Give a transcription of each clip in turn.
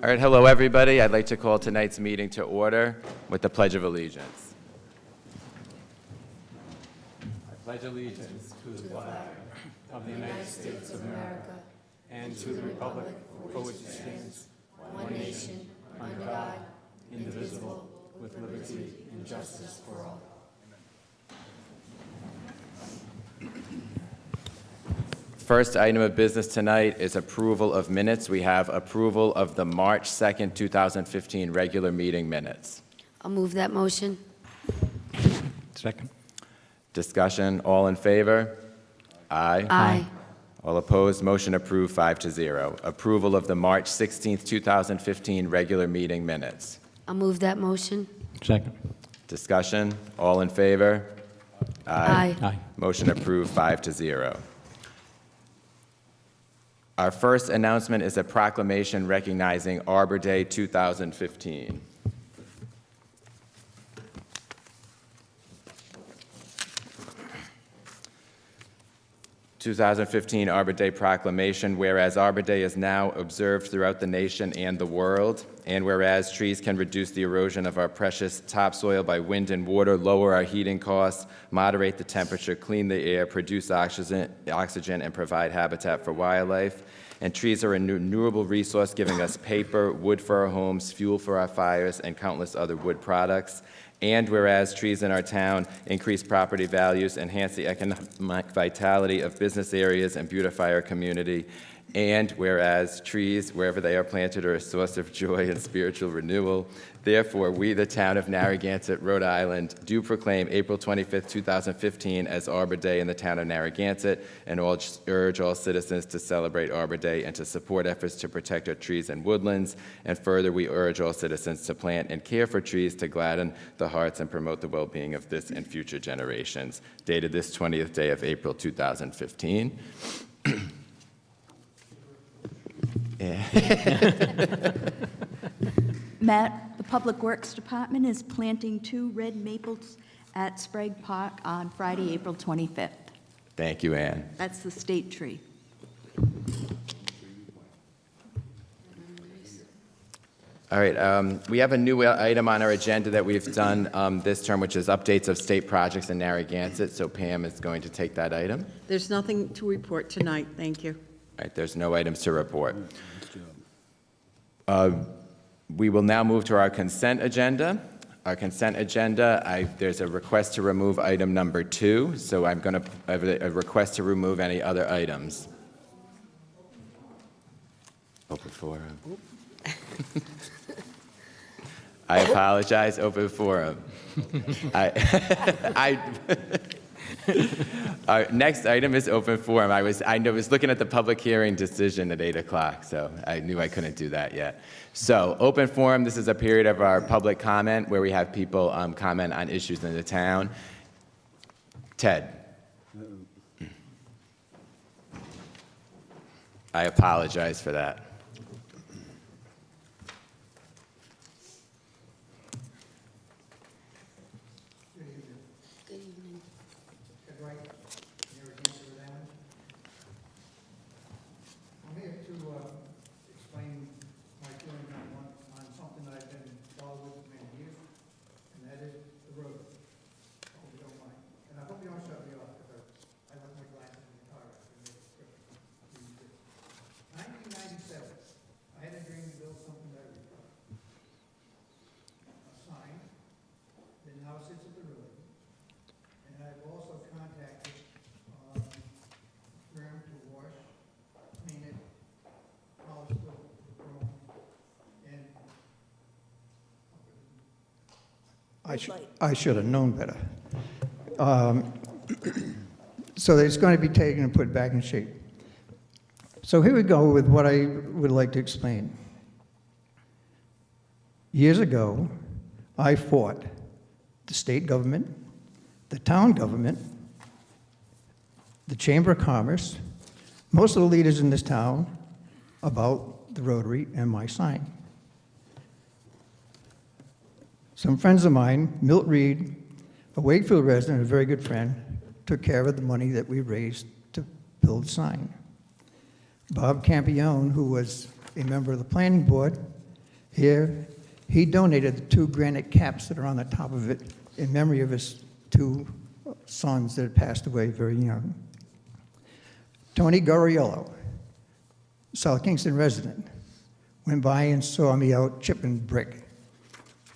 All right, hello everybody. I'd like to call tonight's meeting to order with the Pledge of Allegiance. I pledge allegiance to the flag of the United States of America and to the republic for which it stands, one nation, under God, indivisible, with liberty and justice for all. First item of business tonight is approval of minutes. We have approval of the March 2nd, 2015 regular meeting minutes. I'll move that motion. Second. Discussion, all in favor? Aye. Aye. All opposed, motion approved 5-0. Approval of the March 16th, 2015 regular meeting minutes. I'll move that motion. Second. Discussion, all in favor? Aye. Aye. Motion approved 5-0. Our first announcement is a proclamation recognizing Arbor Day 2015. Arbor Day proclamation. Whereas Arbor Day is now observed throughout the nation and the world, and whereas trees can reduce the erosion of our precious topsoil by wind and water, lower our heating costs, moderate the temperature, clean the air, produce oxygen, and provide habitat for wildlife. And trees are a renewable resource, giving us paper, wood for our homes, fuel for our fires, and countless other wood products. And whereas trees in our town increase property values, enhance the economic vitality of business areas, and beautify our community. And whereas trees, wherever they are planted, are a source of joy and spiritual renewal. Therefore, we, the town of Narragansett, Rhode Island, do proclaim April 25th, 2015 as Arbor Day in the town of Narragansett, and urge all citizens to celebrate Arbor Day and to support efforts to protect our trees and woodlands. And further, we urge all citizens to plant and care for trees to gladden the hearts and promote the well-being of this and future generations. Dated this 20th day of April 2015. Matt, the Public Works Department is planting 2 red maples at Sprague Park on Friday, April 25th. Thank you, Ann. That's the state tree. All right, we have a new item on our agenda that we've done this term, which is updates of state projects in Narragansett. So Pam is going to take that item. There's nothing to report tonight. Thank you. All right, there's no items to report. We will now move to our consent agenda. Our consent agenda, there's a request to remove item number 2, so I'm going to have a request to remove any other items. Open forum. I apologize, open forum. Our next item is open forum. I was looking at the public hearing decision at 8 o'clock, so I knew I couldn't do that yet. So open forum, this is a period of our public comment where we have people comment on issues in the town. Ted. I apologize for that. I should have known better. So it's going to be taken and put back in shape. So here we go with what I would like to explain. Years ago, I fought the state government, the town government, the Chamber of Commerce, most of the leaders in this town about the Rotary and my sign. Some friends of mine, Milt Reed, a Wakefield resident, a very good friend, took care of the money that we raised to build the sign. Bob Campione, who was a member of the planning board, here. He donated the 2 granite caps that are on the top of it in memory of his 2 sons that had passed away very young. Tony Goriello, South Kingston resident, went by and saw me out chipping brick.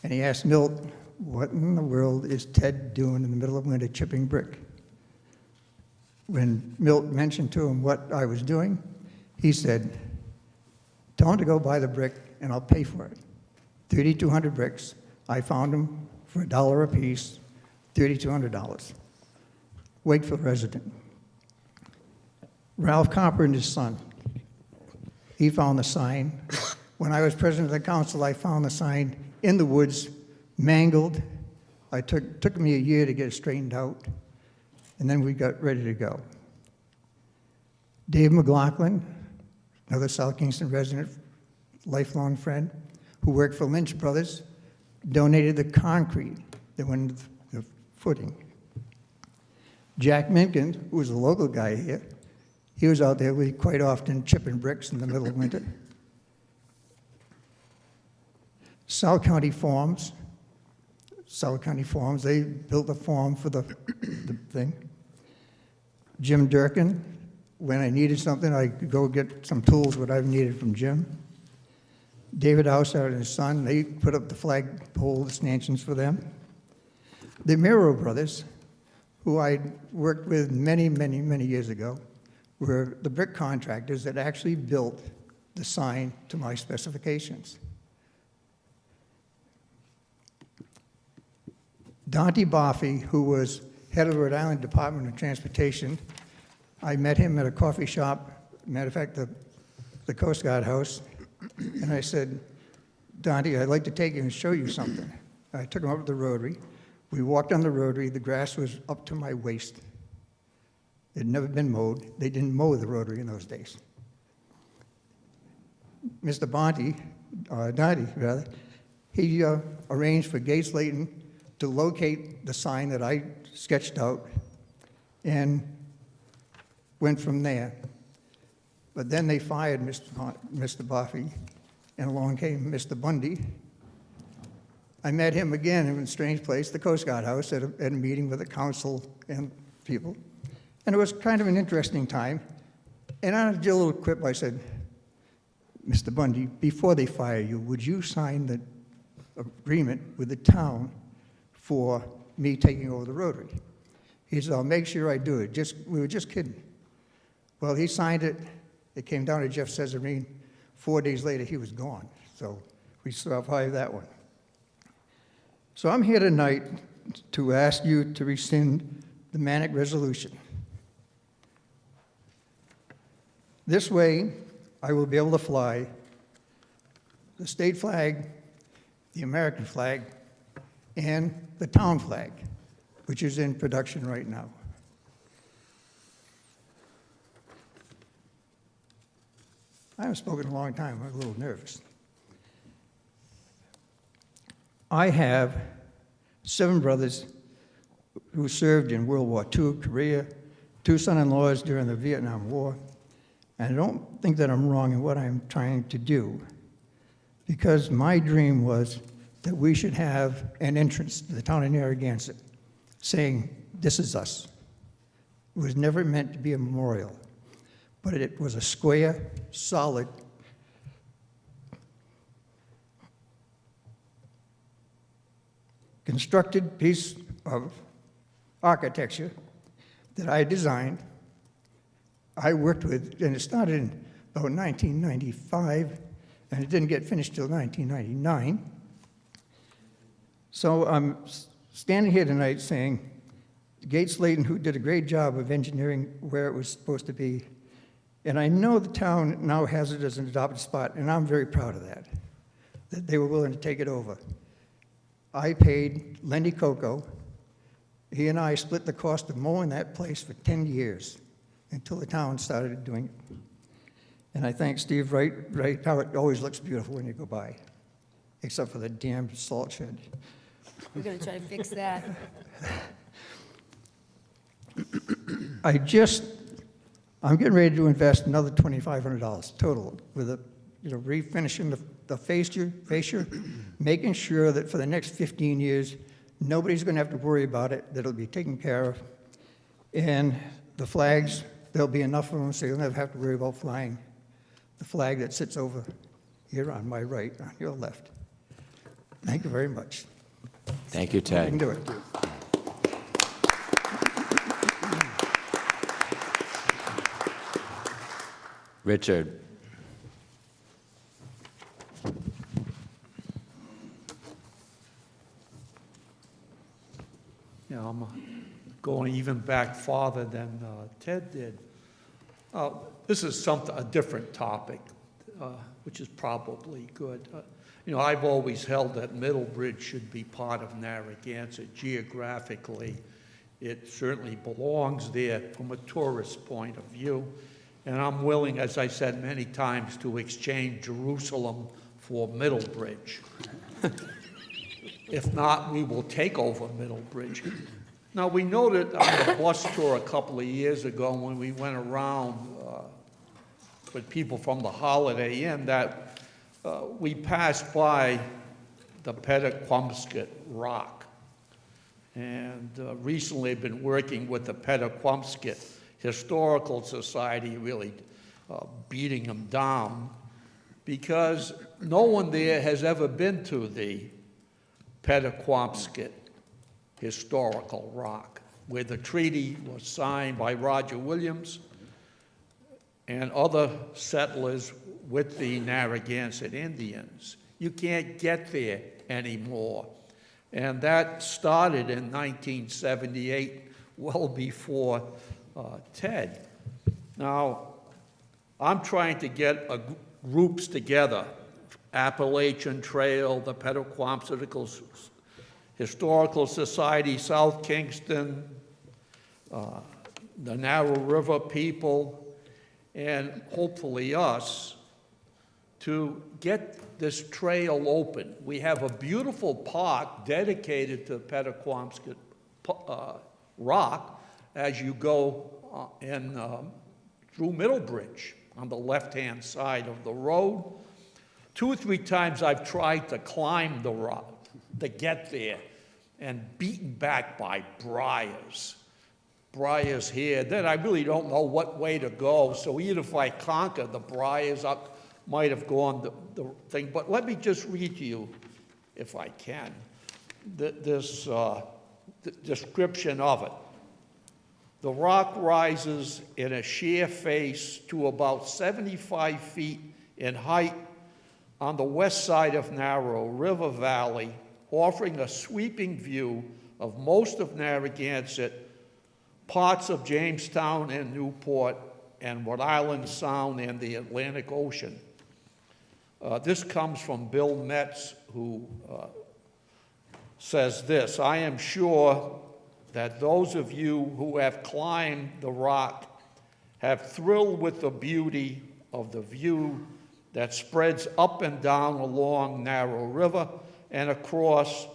And he asked Milt, what in the world is Ted doing in the middle of winter chipping brick? When Milt mentioned to him what I was doing, he said, tell him to go buy the brick and I'll pay for it. 3,200 bricks. I found them for $1 a piece, $3,200. Wakefield resident. Ralph Copper and his son. He found the sign. When I was president of the council, I found the sign in the woods, mangled. Took me a year to get it straightened out, and then we got ready to go. Dave McLaughlin, another South Kingston resident, lifelong friend, who worked for Lynch Brothers, donated the concrete that went into the footing. Jack Minkin, who was a local guy here, he was out there quite often chipping bricks in the middle of winter. South County Farms, they built a farm for the thing. Jim Durkin, when I needed something, I could go get some tools, what I've needed from Jim. David Houseout and his son, they put up the flagpole, the stanchions for them. The Miro brothers, who I worked with many, many, many years ago, were the brick contractors that actually built the sign to my specifications. Dante Boffey, who was head of the Rhode Island Department of Transportation, I met him at a coffee shop, matter of fact, the Coast Guard house, and I said, Dante, I'd like to take you and show you something. I took him up to the Rotary. We walked on the Rotary. The grass was up to my waist. It had never been mowed. They didn't mow the Rotary in those days. Mr. Dante, rather, he arranged for Gates Layton to locate the sign that I sketched out and went from there. But then they fired Mr. Boffey, and along came Mr. Bundy. I met him again in a strange place, the Coast Guard house, at a meeting with the council and people. And it was kind of an interesting time. And on a little quip, I said, Mr. Bundy, before they fire you, would you sign the agreement with the town for me taking over the Rotary? He said, I'll make sure I do it. We were just kidding. Well, he signed it. It came down to Jeff Cesarine. 4 days later, he was gone. So we survived that one. So I'm here tonight to ask you to rescind the Manic resolution. This way, I will be able to fly the state flag, the American flag, and the town flag, which is in production right now. I haven't spoken in a long time. I'm a little nervous. I have 7 brothers who served in World War II, Korea, 2 son-in-laws during the Vietnam War, and I don't think that I'm wrong in what I'm trying to do, because my dream was that we should have an entrance to the town of Narragansett saying, this is us. It was never meant to be a memorial, but it was a square, solid, constructed piece of architecture that I designed, I worked with, and it started in about 1995, and it didn't get finished till 1999. So I'm standing here tonight saying, Gates Layton, who did a great job of engineering where it was supposed to be, and I know the town now has it as an adopted spot, and I'm very proud of that they were willing to take it over. I paid Lenny Coco. He and I split the cost of mowing that place for 10 years until the town started doing it. And I thank Steve Wright, how it always looks beautiful when you go by, except for the damn salt shed. We're going to try to fix that. I'm getting ready to invest another $2,500 total with refinishing the fascia, making sure that for the next 15 years, nobody's going to have to worry about it, that it'll be taken care of. And the flags, there'll be enough of them so you'll never have to worry about flying the flag that sits over here on my right, on your left. Thank you very much. Thank you, I can Ted. do it. Richard. You know, I'm going even back farther than Ted did. This is a different topic, which is probably good. You know, I've always held that Middlebridge should be part of Narragansett geographically. It certainly belongs there from a tourist point of view. And I'm willing, as I said many times, to exchange Jerusalem for Middlebridge. If not, we will take over Middlebridge. Now, we noted on the bus tour a couple of years ago when we went around with people from the Holiday Inn that we passed by the Pettaquamscut Rock. And recently I've been working with the Pettaquamscut Historical Society, really beating them down, because no one there has ever been to the Pettaquamscut Historical Rock, where the treaty was signed by Roger Williams and other settlers with the Narragansett Indians. You can't get there anymore. And that started in 1978, well before Ted. Now, I'm trying to get groups together, Appalachian Trail, the Pettaquamscut Historical Society, South Kingston, the Narrow River people, and hopefully us, to get this trail open. We have a beautiful park dedicated to Pettaquamscut Rock as you go through Middlebridge on the left-hand side of the road. 2 or 3 times I've tried to climb the rock to get there and beaten back by briars. Briars here, then I really don't know what way to go. So even if I conquer the briars, I might have gone the thing. But let me just read to you, if I can, this description of it. The rock rises in a sheer face to about 75 feet in height on the west side of Narrow River Valley, offering a sweeping view of most of Narragansett, parts of Jamestown and Newport, and Rhode Island Sound and the Atlantic Ocean. This comes from Bill Metz, who says this: I am sure that those of you who have climbed the rock have thrilled with the beauty of the view that spreads up and down along Narrow River and across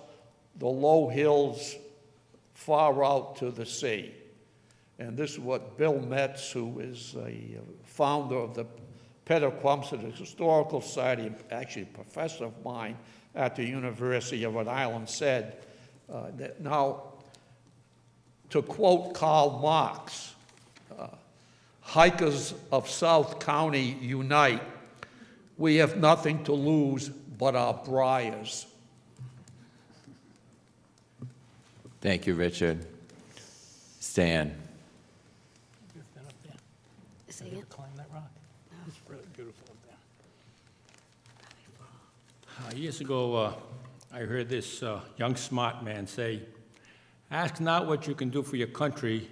the low hills far out to the sea. And this is what Bill Metz, who is a founder of the Pettaquamscut Historical Society, and actually a professor of mine at the University of Rhode Island, said. Now, to quote Karl Marx, hikers of South County unite. We have nothing to lose but our briars. Thank you, Richard. Stan. You've been up there. Say Have you it. ever climbed that rock? It's really beautiful up there. Years ago, I heard this young smart man say, ask not what you can do for your country,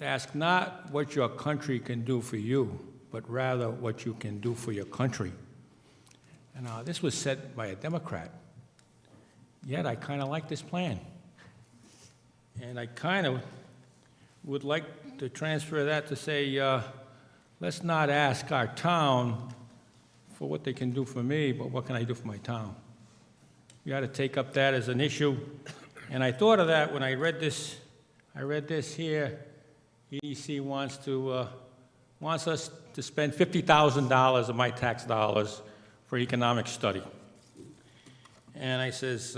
ask not what your country can do for you, but rather what you can do for your country. And this was said by a Democrat. Yet I kind of like this plan. And I kind of would like to transfer that to say, let's not ask our town for what they can do for me, but what can I do for my town? We ought to take up that as an issue. And I thought of that when I read this. I read this here. EDC wants us to spend $50,000 of my tax dollars for economic study. And I says,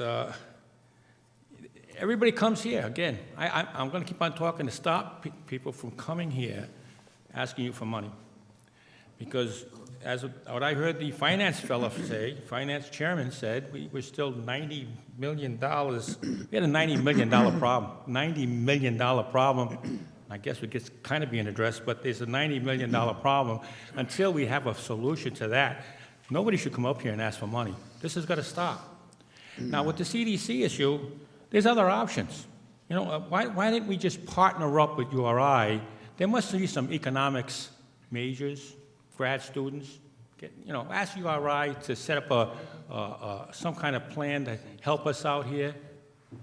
everybody comes here, again, I'm going to keep on talking to stop people from coming here asking you for money. Because as what I heard the finance fellow say, finance chairman said, we were still $90 million. We had a $90 million problem. $90 million problem. I guess it gets kind of being addressed, but there's a $90 million problem. Until we have a solution to that, nobody should come up here and ask for money. This has got to stop. Now, with the CDC issue, there's other options. You know, why didn't we just partner up with URI? There must be some economics majors, grad students, ask URI to set up some kind of plan to help us out here,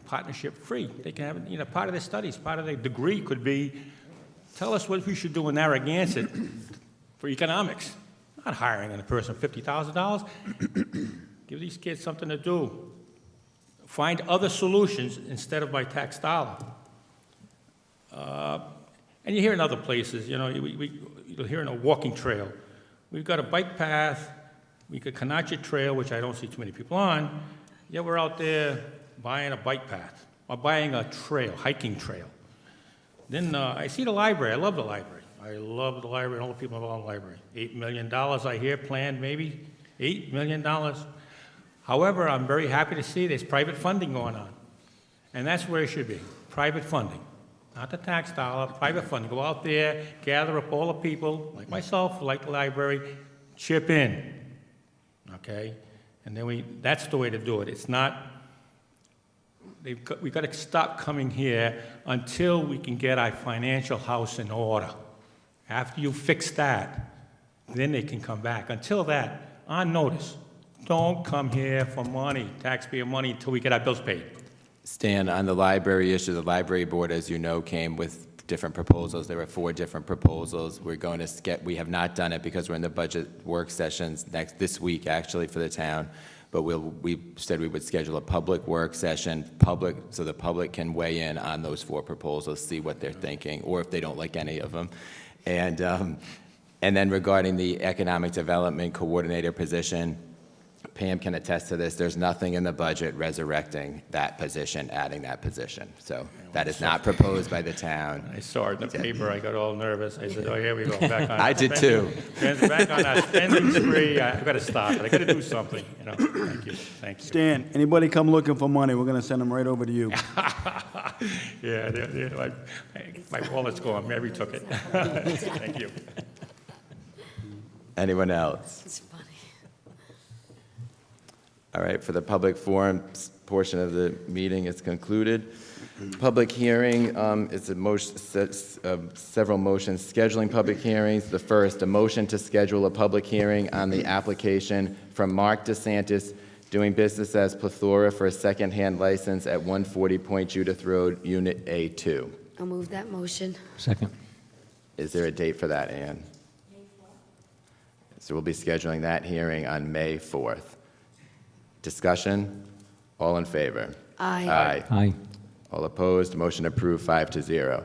partnership free. They can have, part of their studies, part of their degree could be, tell us what we should do in Narragansett for economics. Not hiring a person $50,000. Give these kids something to do. Find other solutions instead of my tax dollar. And you hear in other places, you'll hear in a walking trail. We've got a bike path, we got Conacha Trail, which I don't see too many people on, yet we're out there buying a bike path, or buying a trail, hiking trail. Then I see the library, I love the library. I love the library, and all the people involved in the library. $8 million I hear planned, maybe, $8 million. However, I'm very happy to see there's private funding going on. And that's where it should be, private funding. Not the tax dollar, private funding. Go out there, gather up all the people, like myself, like the library, chip in, okay? And then that's the way to do it. It's not, we've got to stop coming here until we can get our financial house in order. After you fix that, then they can come back. Until that, on notice, don't come here for money, taxpayer money, until we get our bills paid. Stan, on the library issue, the library board, as you know, came with different proposals. There were 4 different proposals. We're going to we have not done it because we're in the budget work sessions this week, actually, for the town. But we said we would schedule a public work session, so the public can weigh in on those 4 proposals, see what they're thinking, or if they don't like any of them. And then regarding the economic development coordinator position, Pam can attest to this, there's nothing in the budget resurrecting that position, adding that position. So that is not proposed by the town. I saw it in the paper, I got all nervous. I said, oh, here we go, back on. I did too. Back on that spending spree, I've got to stop it, I got to do something, Thank you. Stan, anybody come looking for money, we're going to send them right over to you. Yeah, my wallet's gone, Mary took it. Thank you. Anyone else? It's funny. All right, for the public forum portion of the meeting is concluded. Public hearing is several motions scheduling public hearings. The first, a motion to schedule a public hearing on the application from Mark DeSantis doing business as Plethora for a secondhand license at 140 Point Judith Road, Unit A2. I'll move that motion. Second. Is there a date for that, Ann? May 4th. So we'll be scheduling that hearing on May 4th. Discussion? All in favor? Aye. Aye. All opposed? Motion approved 5-0.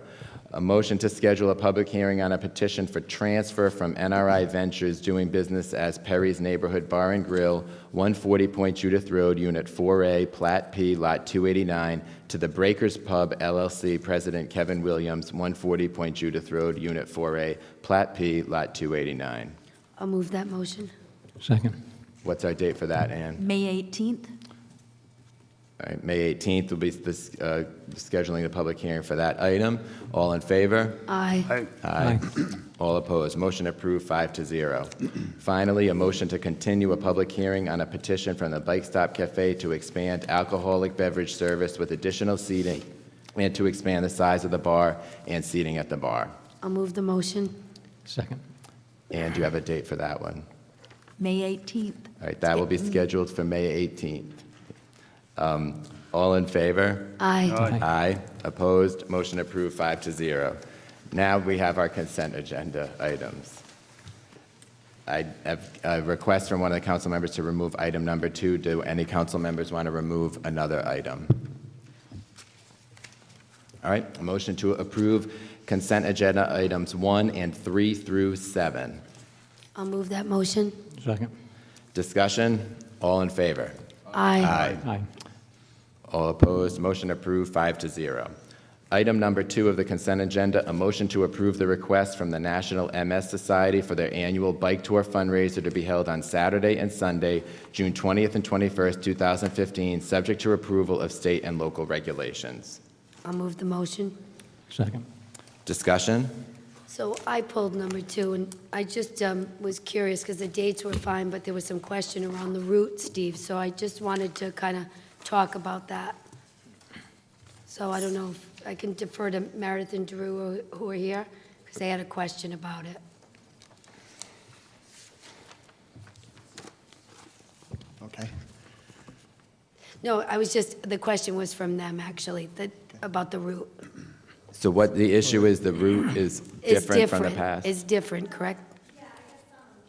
A motion to schedule a public hearing on a petition for transfer from NRI Ventures doing business as Perry's Neighborhood Bar and Grill, 140 Point Judith Road, Unit 4A, Plat P, Lot 289, to the Breakers Pub, LLC, President Kevin Williams, 140 Point Judith Road, Unit 4A, Plat P, Lot 289. I'll move that motion. Second. What's our date for that, Ann? May 18th. All right, May 18th will be scheduling the public hearing for that item. All in favor? Aye. Aye. All opposed. Motion approved 5-0. Finally, a motion to continue a public hearing on a petition from the Bike Stop Cafe to expand alcoholic beverage service with additional seating and to expand the size of the bar and seating at the bar. I'll move the motion. Second. And do you have a date for that one? May 18th. All right, that will be scheduled for May 18th. All in favor? Aye. Aye. Opposed? Motion approved 5-0. Now we have our consent agenda items. I have a request from one of the council members to remove item number 2. Do any council members want to remove another item? All right, a motion to approve consent agenda items 1 and 3 through 7. I'll move that motion. Second. Discussion? All in favor? Aye. Aye. All opposed, motion approved, 5-0. Item number 2 of the consent agenda, a motion to approve the request from the National MS Society for their annual bike tour fundraiser to be held on Saturday and Sunday, June 20th and 21st, 2015, subject to approval of state and local regulations. I'll move the motion. Second. Discussion? So I pulled number 2, and I just was curious, because the dates were fine, but there was some question around the route, Steve, so I just wanted to kind of talk about that. So I don't know if I can defer to Meredith and Drew, who are here, because they had a question about it. Okay. No, the question was from them, actually, about the route. So what the issue is, the route is It's different from the past? It's different, correct?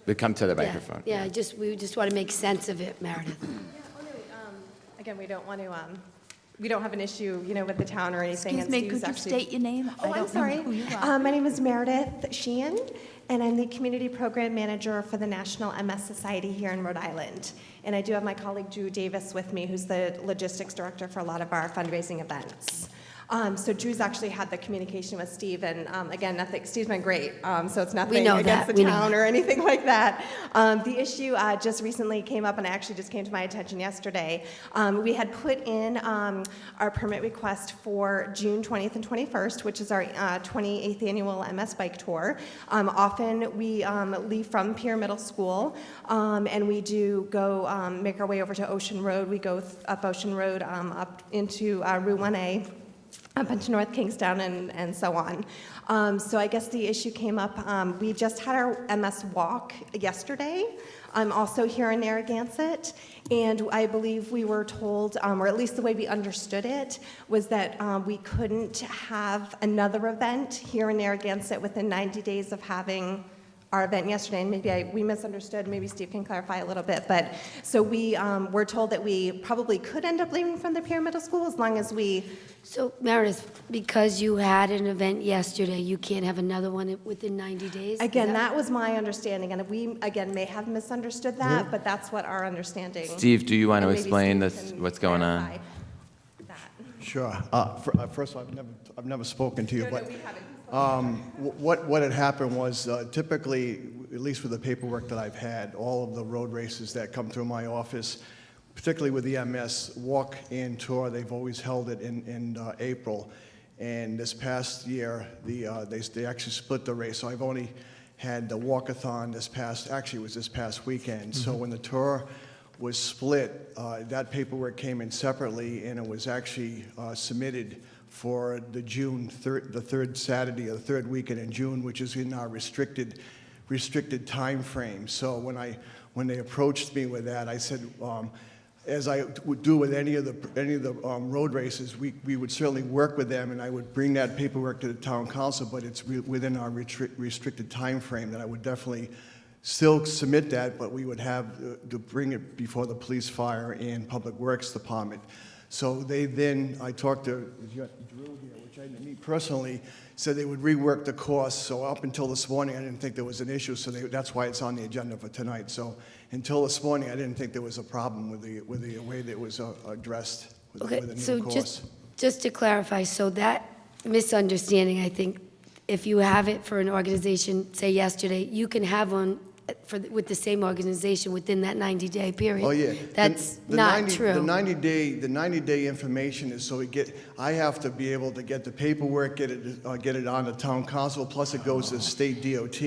We come to the Yeah. microphone. Yeah, we just want to make sense of it, Meredith. Again, we don't want to, we don't have an issue, with the town or anything. Excuse and me, Steve's could you actually- state your name? Oh, I'm sorry. Who you are. My name is Meredith Sheehan, and I'm the Community Program Manager for the National MS Society here in Rhode Island. And I do have my colleague Drew Davis with me, who's the Logistics Director for a lot of our fundraising events. So Drew's actually had the communication with Steve, and again, Steve's been great, so it's nothing know against that. the We know town that. or anything like that. The issue just recently came up, and it actually just came to my attention yesterday. We had put in our permit request for June 20th and 21st, which is our 28th annual MS Bike Tour. Often we leave from Pier Middle School, and we do go make our way over to Ocean Road. We go up Ocean Road up into Route 1A. Up into North Kingstown and so on. So I guess the issue came up, we just had our MS walk yesterday. I'm also here in Narragansett, and I believe we were told, or at least the way we understood it, was that we couldn't have another event here in Narragansett within 90 days of having our event yesterday, and maybe we misunderstood, maybe Steve can clarify a little bit, but so we were told that we probably could end up leaving from the Pier Middle School as long as we. So Meredith, because you had an event yesterday, you can't have another one within 90 days? Is Again, that was my understanding, and we, again, may have misunderstood that, but that's what our understanding. Steve, do you want to And maybe explain Steve this, can what's going on? clarify that. Sure. First of all, I've never spoken to you, No, but we haven't. what had happened was typically, at least with the paperwork that I've had, all of the road races that come through my office, particularly with the MS walk and tour, they've always held it in April. And this past year, they actually split the race. So I've only had the walkathon this past weekend. So when the tour was split, that paperwork came in separately, and it was actually submitted for the the third Saturday or the third weekend in June, which is in our restricted time frame. So when they approached me with that, I said, as I would do with any of the road races, we would certainly work with them, and I would bring that paperwork to the town council, but it's within our restricted time frame that I would definitely still submit that, but we would have to bring it before the police, fire, and public works department. So I talked to Drew here, which I me personally said they would rework the course. So up until this morning, I didn't think there was an issue. So that's why it's on the agenda for tonight. So until this morning, I didn't think there was a problem with the way that it was addressed with Okay, the new so course. just to clarify, so that misunderstanding, I think, if you have it for an organization, say yesterday, you can have one with the same organization within that 90-day period. Oh, yeah. That's The not 90 true. The 90-day information is so I have to be able to get the paperwork, get it on the town council, plus it goes to the state DOT,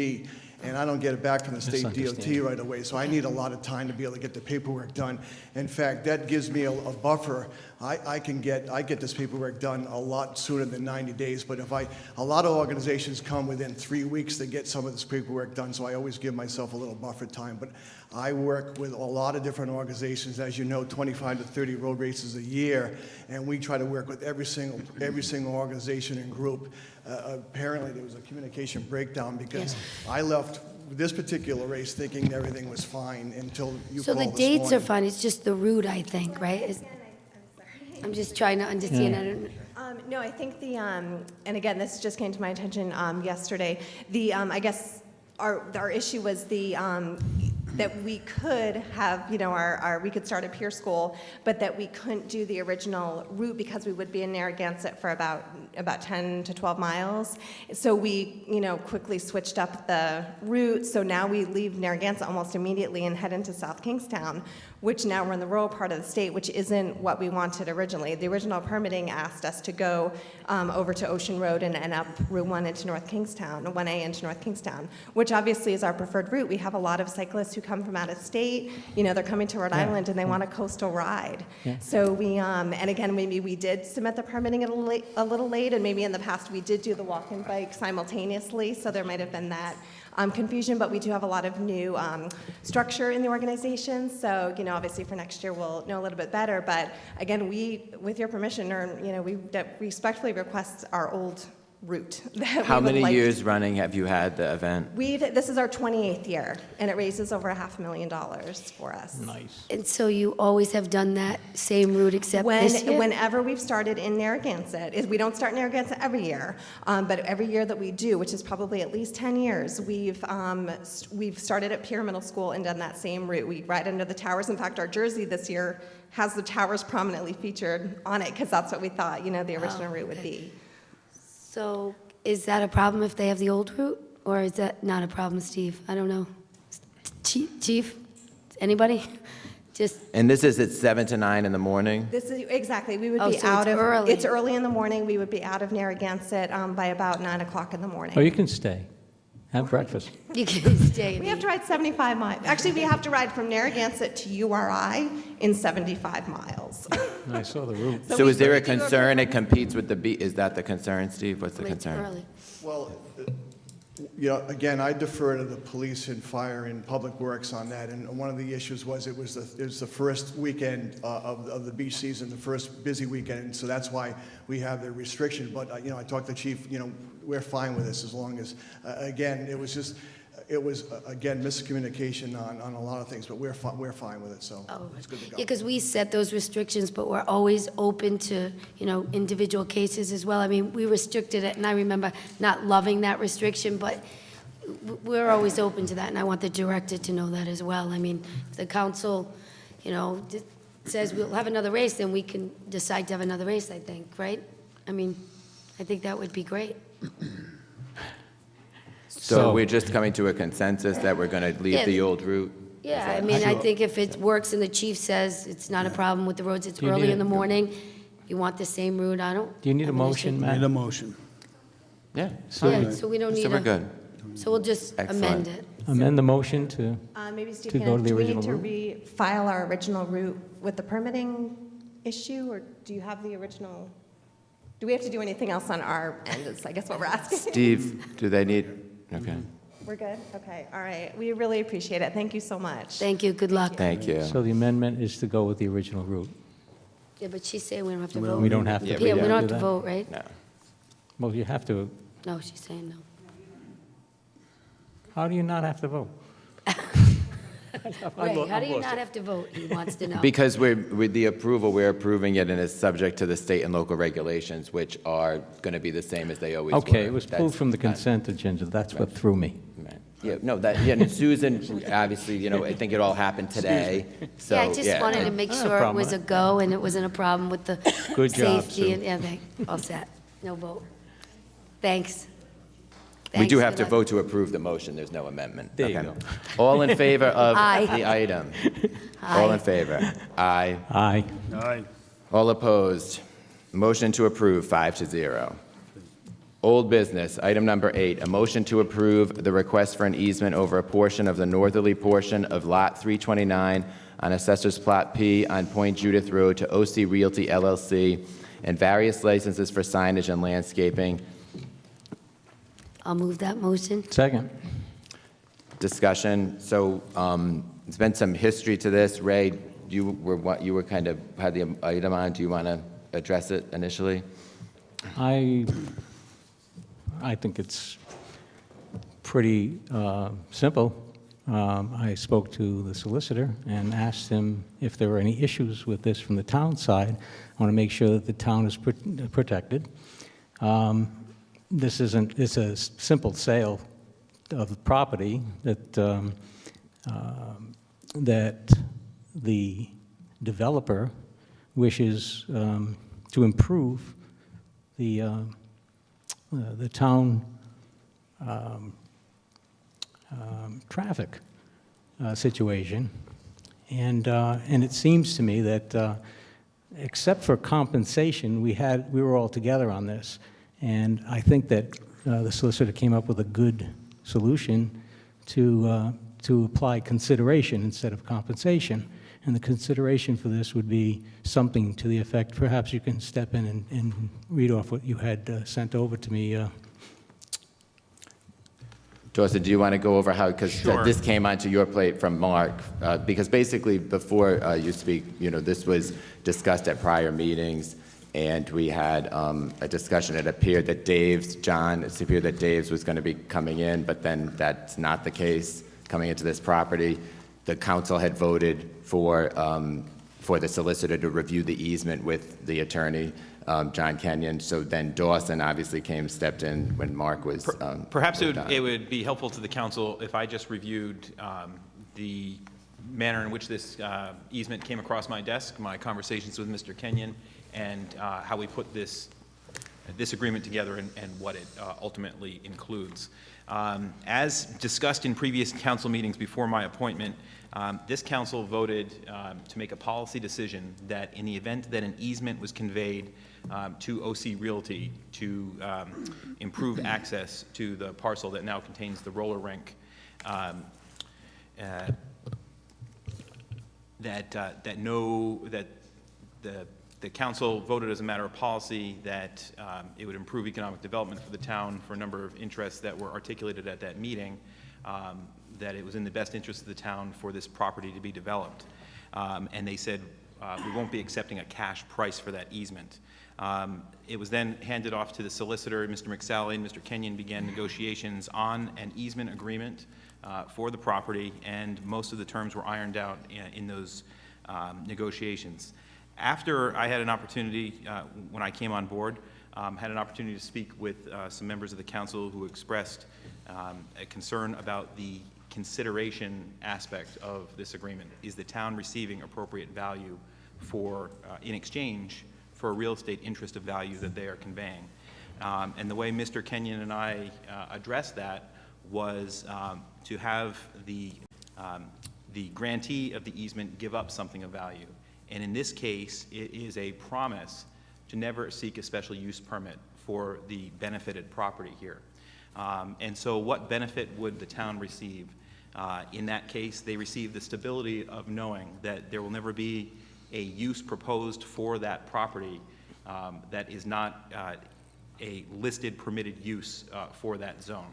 and I don't get it back from the state DOT right away, so I need a lot of time to be able to get the paperwork done. In fact, that gives me a buffer. I get this paperwork done a lot sooner than 90 days, but a lot of organizations come within 3 weeks to get some of this paperwork done, so I always give myself a little buffer time. But I work with a lot of different organizations, as you know, 25 to 30 road races a year, and we try to work with every single organization and group. Apparently, there was a communication breakdown because I left this particular race thinking everything was fine until you So called the this dates are morning. fine, it's just the route, I think, right? I'm just trying to understand, I don't. No, I think and again, this just came to my attention yesterday. I guess our issue was that we could have, we could start a peer school, but that we couldn't do the original route because we would be in Narragansett for about 10 to 12 miles. So we, quickly switched up the route. So now we leave Narragansett almost immediately and head into South Kingstown, which now we're in the rural part of the state, which isn't what we wanted originally. The original permitting asked us to go over to Ocean Road and up Route 1 into North Kingstown, 1A into North Kingstown, which obviously is our preferred route. We have a lot of cyclists who come from out of state. They're coming to Rhode Island and they want a coastal ride. Yeah. So we, and again, maybe we did submit the permitting a little late, and maybe in the past we did do the walk and bike simultaneously, so there might have been that confusion, but we do have a lot of new structure in the organization, so obviously for next year we'll know a little bit better. But again, we, with your permission, we respectfully request our old route. How many years running have you had the event? This is our 28th year, and it raises over $500,000 for us. Nice. And so you always have done that same route except this year? Whenever we've started in Narragansett, we don't start in Narragansett every year, but every year that we do, which is probably at least 10 years, we've started at Pierre Middle School and done that same route. We ride under the towers. In fact, our jersey this year has the towers prominently featured on it because that's what we thought, the original route would be. So is that a problem if they have the old route, or is that not a problem, Steve? I don't know. Chief, anybody? And this is at 7 to 9 in the morning? This is, exactly, we would Oh, be so out it's of. early. It's early in the morning. We would be out of Narragansett by about 9 o'clock in the morning. Oh, you can stay. Have breakfast. You can stay. We have to ride 75 miles. Actually, we have to ride from Narragansett to URI in 75 miles. I saw the route. So we is there a do concern it competes with the beat? Is that the concern, Steve? What's the It's concern? early. Well, again, I defer to the police and fire and public works on that. And one of the issues was it was the first weekend of the beach season, the first busy weekend. And so that's why we have the restriction. But, I talked to the chief, we're fine with this as long as, again, it was again, miscommunication on a lot of things, but we're fine with it, so it's good to go. Yeah, because we set those restrictions, but we're always open to, individual cases as well. I mean, we restricted it, and I remember not loving that restriction, but we're always open to that, and I want the director to know that as well. I mean, if the council, says we'll have another race, then we can decide to have another race, I think, right? I mean, I think that would be great. So we're just coming to a consensus that we're going to leave Yeah. the old route? Yeah, I mean, I think if it works and the chief says it's not a problem with the roads, it's early in the morning, you want the same route, I don't. Do you need a have an issue. motion, Need a Matt? motion. Yeah. Yeah, so we don't need So we're a, good. so we'll just Excellent. amend it. Amend the motion to, Maybe Steve, To go to the do we original need to refile our original route with the permitting issue, or do you have the original? Do we have to do anything else on our end, is I guess what we're asking? Steve, do they need, okay. We're good? Okay, all right. We really appreciate it. Thank you so much. Thank you, good luck. Thank you. so the amendment is to go with the original route. Yeah, but she's saying we don't have to vote. We don't have to. Yeah, Yeah, we don't have do to that? vote, right? No. Well, you have to. No, she's saying no. How do you not have to vote? Ray, how do you not have to vote? He wants to know. Because with the approval, we're approving it and it's subject to the state and local regulations, which are going to be the same as they always were. Okay, it was pulled That's from the not- consent agenda. That's what threw me. Right. Yeah, no, and Susan, obviously, I think it all happened today, so, Yeah, I just wanted to make No sure it problem was a with go and it wasn't a problem with the Good job, safety Sue. and everything. All set, no vote. Thanks. We do Thanks, have good to luck. vote to approve the motion, there's no amendment. There you Okay. go. All in favor of Aye. the item? All Aye. in favor? Aye. Aye. Aye. All opposed? Motion to approve, 5-0. Old business, item number 8, a motion to approve the request for an easement over a portion of the northerly portion of Lot 329 on Assessor's Plot P on Point Judith Road to OC Realty LLC, and various licenses for signage and landscaping. I'll move that motion. Second. Discussion, so there's been some history to this. Ray, you were kind of, had the item on, do you want to address it initially? I think it's pretty simple. I spoke to the solicitor and asked him if there were any issues with this from the town side. I want to make sure that the town is protected. It's a simple sale of the property that that the developer wishes to improve the town traffic situation. And it seems to me that except for compensation, we were all together on this. And I think that the solicitor came up with a good solution to apply consideration instead of compensation. And the consideration for this would be something to the effect, perhaps you can step in and read off what you had sent over to me. Dorset, do you want to go over how, because Sure. this came onto your plate from Mark, because basically before you speak, this was discussed at prior meetings, and we had a discussion. It appeared that Dave's was going to be coming in, but then that's not the case coming into this property. The council had voted for the solicitor to review the easement with the attorney, John Kenyon. So then Dawson obviously stepped in when Mark was. Perhaps moved on. it would be helpful to the council if I just reviewed the manner in which this easement came across my desk, my conversations with Mr. Kenyon, and how we put this agreement together and what it ultimately includes. As discussed in previous council meetings before my appointment, this council voted to make a policy decision that in the event that an easement was conveyed to OC Realty to improve access to the parcel that now contains the roller rink, the council voted as a matter of policy that it would improve economic development for the town for a number of interests that were articulated at that meeting, that it was in the best interest of the town for this property to be developed. And they said, we won't be accepting a cash price for that easement. It was then handed off to the solicitor, Mr. McSally, and Mr. Kenyon began negotiations on an easement agreement for the property, and most of the terms were ironed out in those negotiations. After I had an opportunity, when I came on board, had an opportunity to speak with some members of the council who expressed a concern about the consideration aspect of this agreement. Is the town receiving appropriate value for, in exchange for a real estate interest of value that they are conveying? And the way Mr. Kenyon and I addressed that was to have the grantee of the easement give up something of value. And in this case, it is a promise to never seek a special use permit for the benefited property here. And so what benefit would the town receive? In that case, they receive the stability of knowing that there will never be a use proposed for that property that is not a listed permitted use for that zone.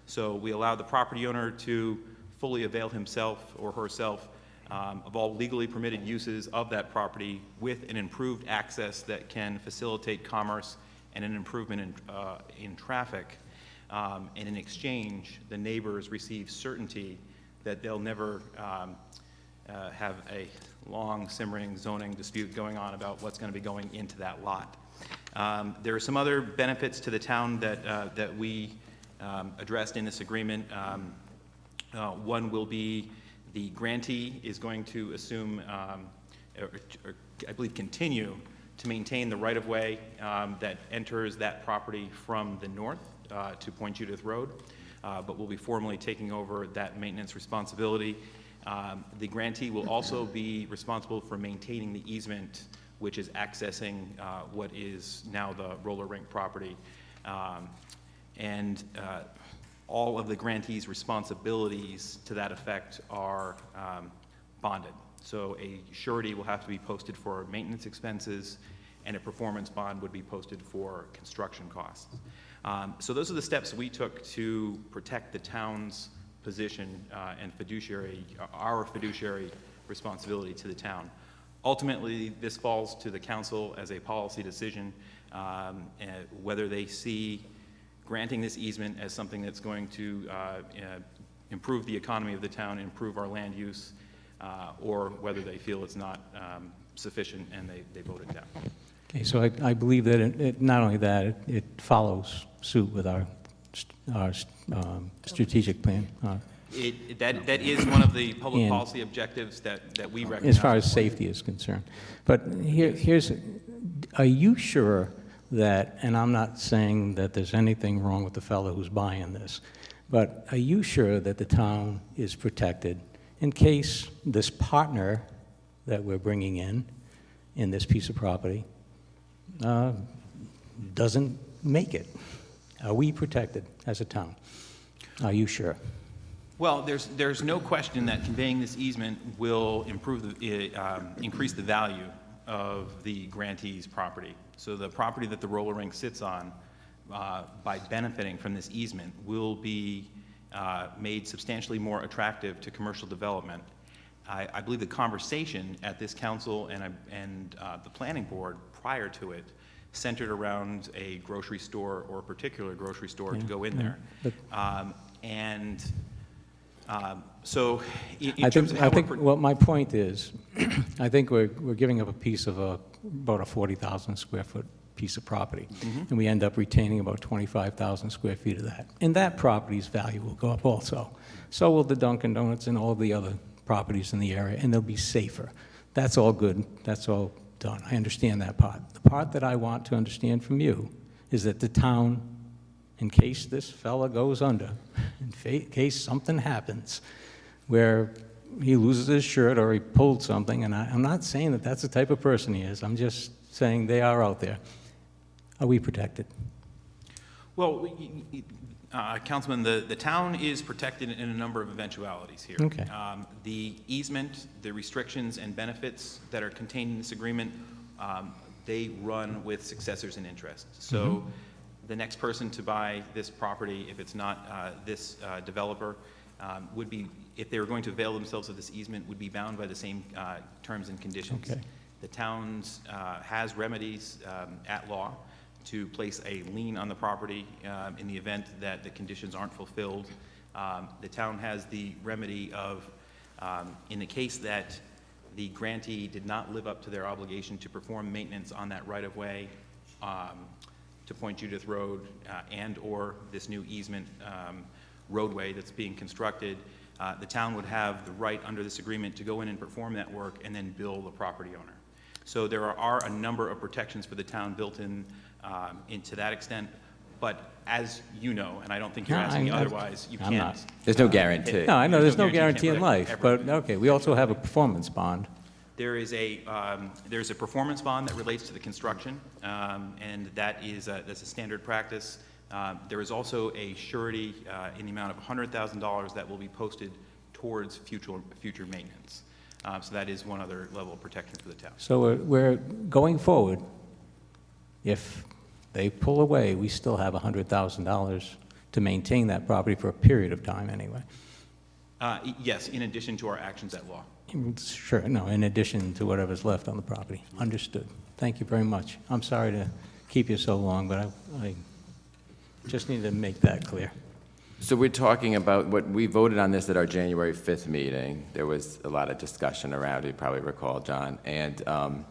So we allow the property owner to fully avail himself or herself of all legally permitted uses of that property with an improved access that can facilitate commerce and an improvement in traffic. And in exchange, the neighbors receive certainty that they'll never have a long simmering zoning dispute going on about what's going to be going into that lot. There are some other benefits to the town that we addressed in this agreement. One will be the grantee is going to assume, or I believe continue, to maintain the right-of-way that enters that property from the north to Point Judith Road, but will be formally taking over that maintenance responsibility. The grantee will also be responsible for maintaining the easement, which is accessing what is now the roller rink property. All of the grantee's responsibilities to that effect are bonded. So a surety will have to be posted for maintenance expenses, and a performance bond would be posted for construction costs. So those are the steps we took to protect the town's position and our fiduciary responsibility to the town. Ultimately, this falls to the council as a policy decision, whether they see granting this easement as something that's going to improve the economy of the town, improve our land use, or whether they feel it's not sufficient and they vote it down. Okay, so I believe that it not only that, it follows suit with our strategic plan. That is one of the public And- policy objectives that we recognize. as far as safety is concerned. But are you sure that, and I'm not saying that there's anything wrong with the fellow who's buying this, but are you sure that the town is protected in case this partner that we're bringing in this piece of property, doesn't make it? Are we protected as a town? Are you sure? Well, there's no question that conveying this easement will increase the value of the grantee's property. So the property that the roller rink sits on, by benefiting from this easement, will be made substantially more attractive to commercial development. I believe the conversation at this council and the planning board prior to it centered around a grocery store or a particular grocery store to go in there. So in terms of how well, my point is, I think we're giving up a piece of about a 40,000 square foot piece of property, and we end up retaining about 25,000 square feet of that. And that property's value will go up also. So will the Dunkin' Donuts and all the other properties in the area, and they'll be safer. That's all good. That's all done. I understand that part. The part that I want to understand from you is that the town, in case this fella goes under, in case something happens where he loses his shirt or he pulled something, and I'm not saying that that's the type of person he is, I'm just saying they are out there. Are we protected? Well, Councilman, the town is protected in a number of eventualities here. Okay. The easement, the restrictions and benefits that are contained in this agreement, they run with successors in interest. So the next person to buy this property, if it's not this developer, would be, if they were going to avail themselves of this easement, would be bound by the same terms and conditions. Okay. The town has remedies at law to place a lien on the property in the event that the conditions aren't fulfilled. The town has the remedy of, in the case that the grantee did not live up to their obligation to perform maintenance on that right-of-way, to Point Judith Road and/or this new easement roadway that's being constructed, the town would have the right under this agreement to go in and perform that work and then bill the property owner. So there are a number of protections for the town built in into that extent. But as you know, and I don't think you're asking me otherwise, you I'm can't. not. There's no guarantee. No, I know there's no guarantee guarantee in life, but okay, we also have a performance bond. There's a performance bond that relates to the construction, and that's a standard practice. There is also a surety in the amount of $100,000 that will be posted towards future maintenance. So that is one other level of protection for the town. So we're going forward, if they pull away, we still have $100,000 to maintain that property for a period of time anyway. Yes, in addition to our actions at law. Sure, no, in addition to whatever's left on the property. Understood. Thank you very much. I'm sorry to keep you so long, but I just needed to make that clear. So we're talking about what we voted on this at our January 5th meeting. There was a lot of discussion around it, you probably recall, John. And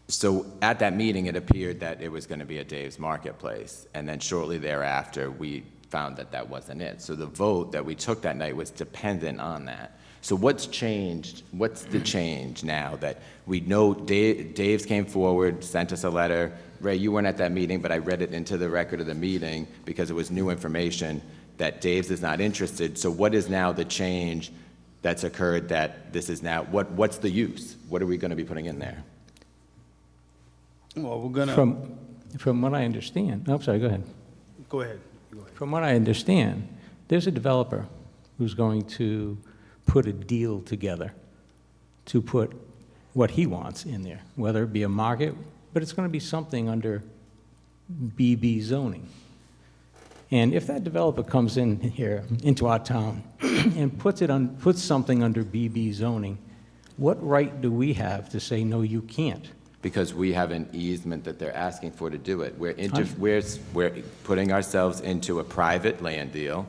so at that meeting, it appeared that it was going to be a Dave's Marketplace. And then shortly thereafter, we found that that wasn't it. So the vote that we took that night was dependent on that. So what's changed? What's the change now that we know Dave's came forward, sent us a letter. Ray, you weren't at that meeting, but I read it into the record of the meeting because it was new information that Dave's is not interested. So what is now the change that's occurred that this is now, what's the use? What are we going to be putting in there? Well, we're gonna. From what I understand, I'm sorry, go ahead. Go ahead. From what I understand, there's a developer who's going to put a deal together to put what he wants in there, whether it be a market, but it's going to be something under BB zoning. And if that developer comes in here, into our town, and puts something under BB zoning, what right do we have to say, no, you can't? Because we have an easement that they're asking for to do it. We're putting ourselves into a private land deal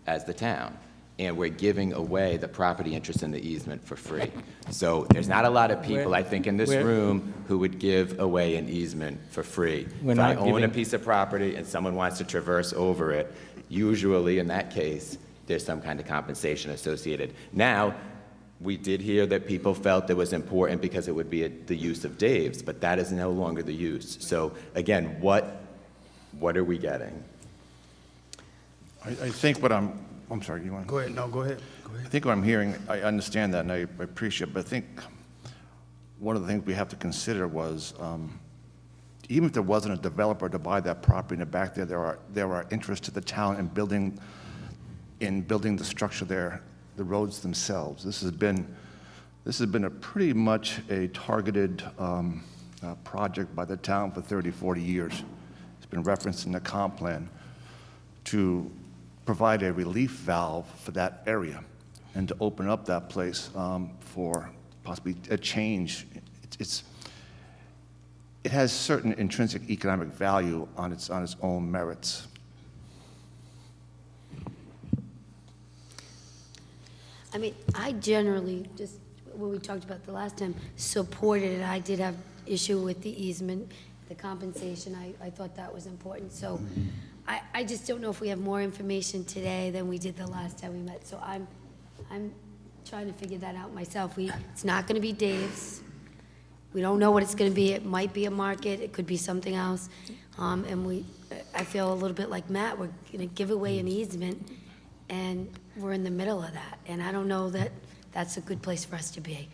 as the town, and we're giving away the property interest in the easement for free. So there's not a lot of people, I think, in this room who would give away an easement for free. If I own a piece of property and someone wants to traverse over it, usually in that case, there's some kind of compensation associated. Now, we did hear that people felt it was important because it would be the use of Dave's, but that is no longer the use. So again, what are we getting? I think what I'm sorry, you want to? Go ahead, no, go ahead. I think what I'm hearing, I understand that and I appreciate it, but I think one of the things we have to consider was, even if there wasn't a developer to buy that property in the back there, there are interests to the town in building the structure there, the roads themselves. This has been a pretty much a targeted project by the town for 30, 40 years. It's been referenced in the comp plan to provide a relief valve for that area and to open up that place for possibly a change. It has certain intrinsic economic value on its own merits. I mean, I generally, just what we talked about the last time, supported it. I did have issue with the easement, the compensation. I thought that was important. So I just don't know if we have more information today than we did the last time we met. So I'm trying to figure that out myself. It's not going to be Dave's. We don't know what it's going to be. It might be a market. It could be something else. And I feel a little bit like Matt. We're going to give away an easement, and we're in the middle of that. And I don't know that that's a good place for us to be.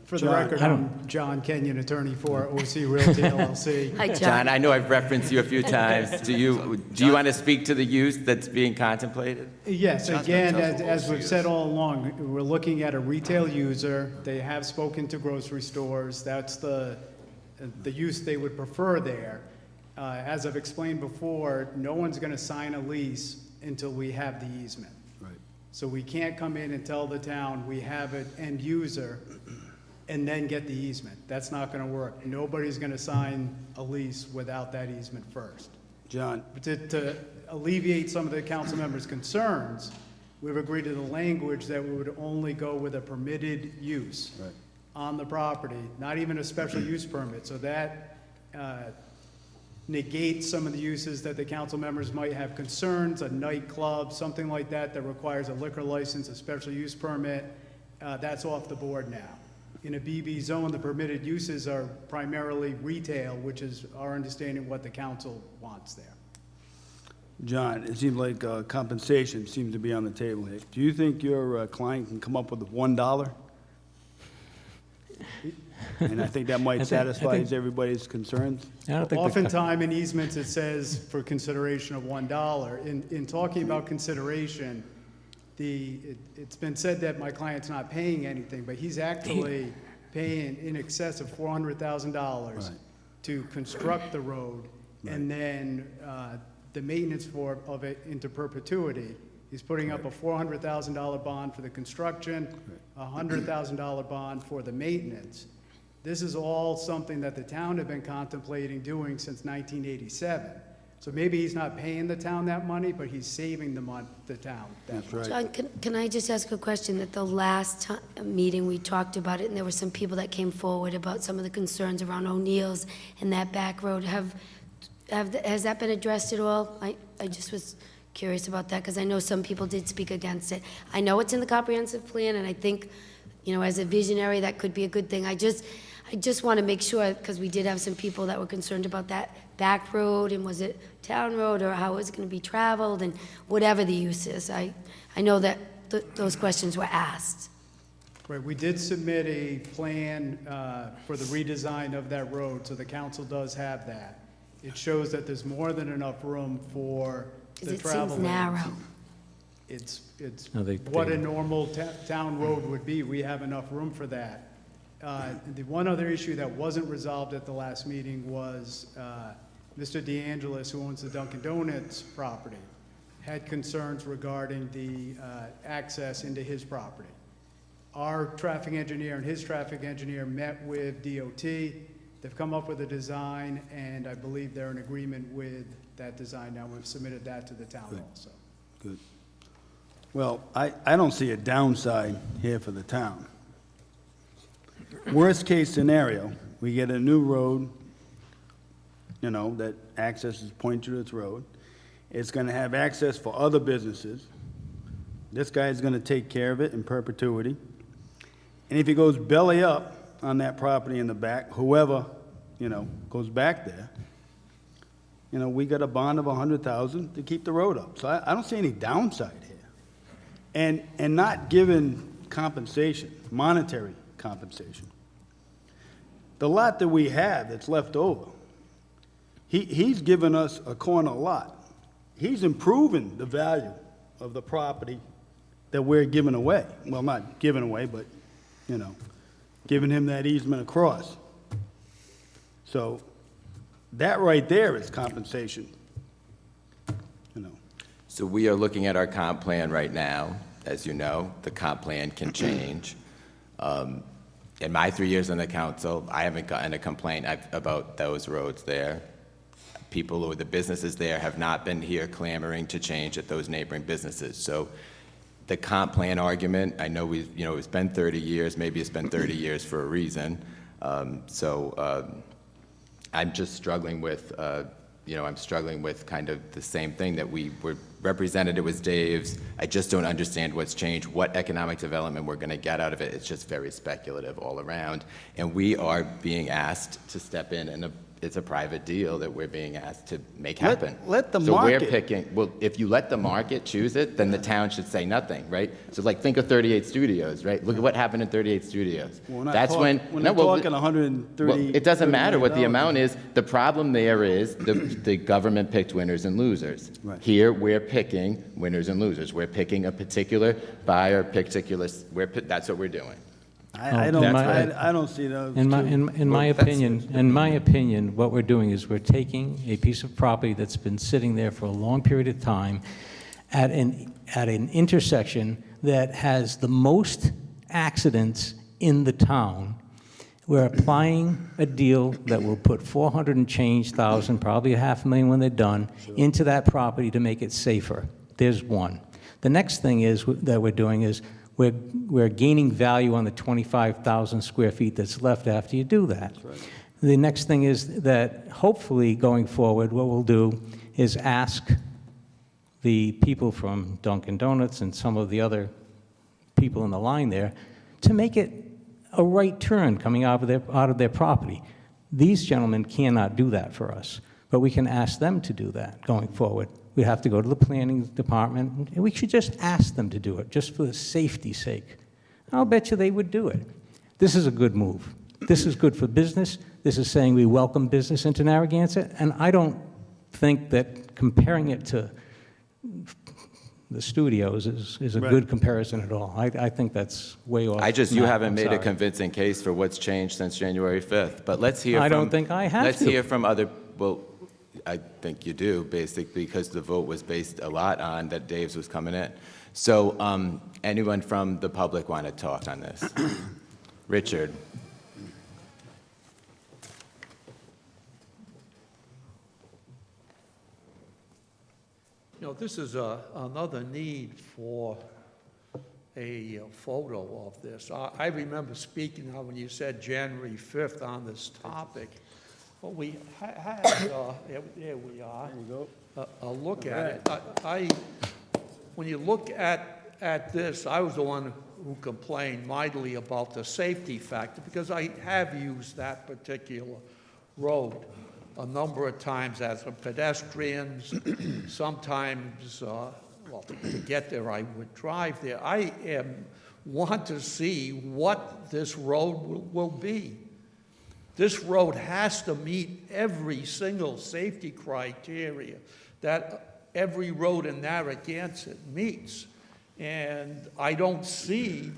For the record, I'm John Kenyon, attorney for OC Realty LLC. Hi, John. John, I know I've referenced you a few times. Do you want to speak to the use that's being contemplated? Yes, John's again, gonna tell us what as OC we've is. said all along, we're looking at a retail user. They have spoken to grocery stores. That's the use they would prefer there. As I've explained before, no one's going to sign a lease until we have the easement. Right. So we can't come in and tell the town we have an end user and then get the easement. That's not going to work. Nobody's going to sign a lease without that easement first. John, To alleviate some of the council members' concerns, we've agreed to the language that we would only go with a permitted use Right. on the property, not even a special use permit. So that negates some of the uses that the council members might have concerns, a nightclub, something like that requires a liquor license, a special use permit. That's off the board now. In a BB zone, the permitted uses are primarily retail, which is our understanding what the council wants there. John, it seems like compensation seems to be on the table here. Do you think your client can come up with $1? And I think that might satisfy everybody's concerns. I don't think Oftentimes in easements, it says for consideration of $1. In talking about consideration, it's been said that my client's not paying anything, but he's actually paying in excess of $400,000 Right. to construct the road, and then the maintenance of it into perpetuity. He's putting up a $400,000 bond for the construction, a $100,000 bond for the maintenance. This is all something that the town had been contemplating doing since 1987. So maybe he's not paying the town that money, but he's saving the town that That's right. John, can I just ask a question? That the last meeting, we talked about it, and there were some people that came forward about some of the concerns around O'Neill's and that back road. Has that been addressed at all? I just was curious about that, because I know some people did speak against it. I know it's in the comprehensive plan, and I think, as a visionary, that could be a good thing. I just want to make sure, because we did have some people that were concerned about that back road, and was it town road, or how is it going to be traveled, and whatever the use is. I know that those questions were asked. Right, we did submit a plan for the redesign of that road, so the council does have that. It shows that there's more than enough room for the travel Because it seems lanes. narrow. It's No, what a normal town road would be. We have enough room for that. The one other issue that wasn't resolved at the last meeting was Mr. DeAngelis, who owns the Dunkin' Donuts property, had concerns regarding the access into his property. Our traffic engineer and his traffic engineer met with DOT. They've come up with a design, and I believe they're in agreement with that design now. We've submitted that to the town Good. also. Good. Well, I don't see a downside here for the town. Worst case scenario, we get a new road, that accesses Point Judith Road. It's going to have access for other businesses, This guy's gonna take care of it in perpetuity. And if he goes belly up on that property in the back, whoever, goes back there, we got a bond of $100,000 to keep the road up. So I don't see any downside here. And not giving compensation, monetary compensation. The lot that we have that's left over, he's given us a corner lot. He's improving the value of the property that we're giving away. Well, not giving away, but, giving him that easement across. So that right there is compensation. So we are looking at our comp plan right now. As you know, the comp plan can change. In my 3 years on the council, I haven't gotten a complaint about those roads there. People or the businesses there have not been here clamoring to change at those neighboring businesses. So the comp plan argument, I know it's been 30 years, maybe it's been 30 years for a reason. I'm just struggling with, I'm struggling with kind of the same thing that we were represented. It was Dave's. I just don't understand what's changed, what economic development we're going to get out of it. It's just very speculative all around. And we are being asked to step in, and it's a private deal that we're being asked to make happen. Let the so market. we're picking, well, if you let the market choose it, then the town should say nothing, right? So think of 38 Studios, right? Look at what happened in 38 Studios. We're not That's talking, when, we're no, not well, talking 130. well, it doesn't matter what the $30 amount is. The problem there is the government picked winners and losers. Right. Here, we're picking winners and losers. We're picking a particular buyer, that's what we're doing. I don't see those. In my Well, opinion, what we're doing is we're taking a piece of property that's been sitting there for a long period of time at an intersection that has the most accidents in the town. We're applying a deal that will put 400 and change thousand, probably $500,000 when they're done, into that property to make it safer. There's one. The next thing that we're doing is we're gaining value on the 25,000 square feet that's left after you do that. Right. The next thing is that hopefully going forward, what we'll do is ask the people from Dunkin' Donuts and some of the other people in the line there to make it a right turn coming out of their property. These gentlemen cannot do that for us, but we can ask them to do that going forward. We have to go to the planning department, and we should just ask them to do it, just for the safety's sake. I'll bet you they would do it. This is a good move. This is good for business. This is saying we welcome business into Narragansett, and I don't think that comparing it to the studios is a good comparison at all. I think that's way off. You haven't made a convincing case for what's changed since January 5th, but let's hear from... I don't think I have Let's to. hear from other, well, I think you do, basically, because the vote was based a lot on that Dave's was coming in. So anyone from the public want to talk on this? Richard. This is another need for a photo of this. I remember speaking when you said January 5th on this topic. Well, we had, there we are. There you go. A look at it. When you look at this, I was the one who complained mightily about the safety factor because I have used that particular road a number of times as a pedestrian. Sometimes, to get there, I would drive there. I want to see what this road will be. This road has to meet every single safety criteria that every road in Narragansett meets. And I don't see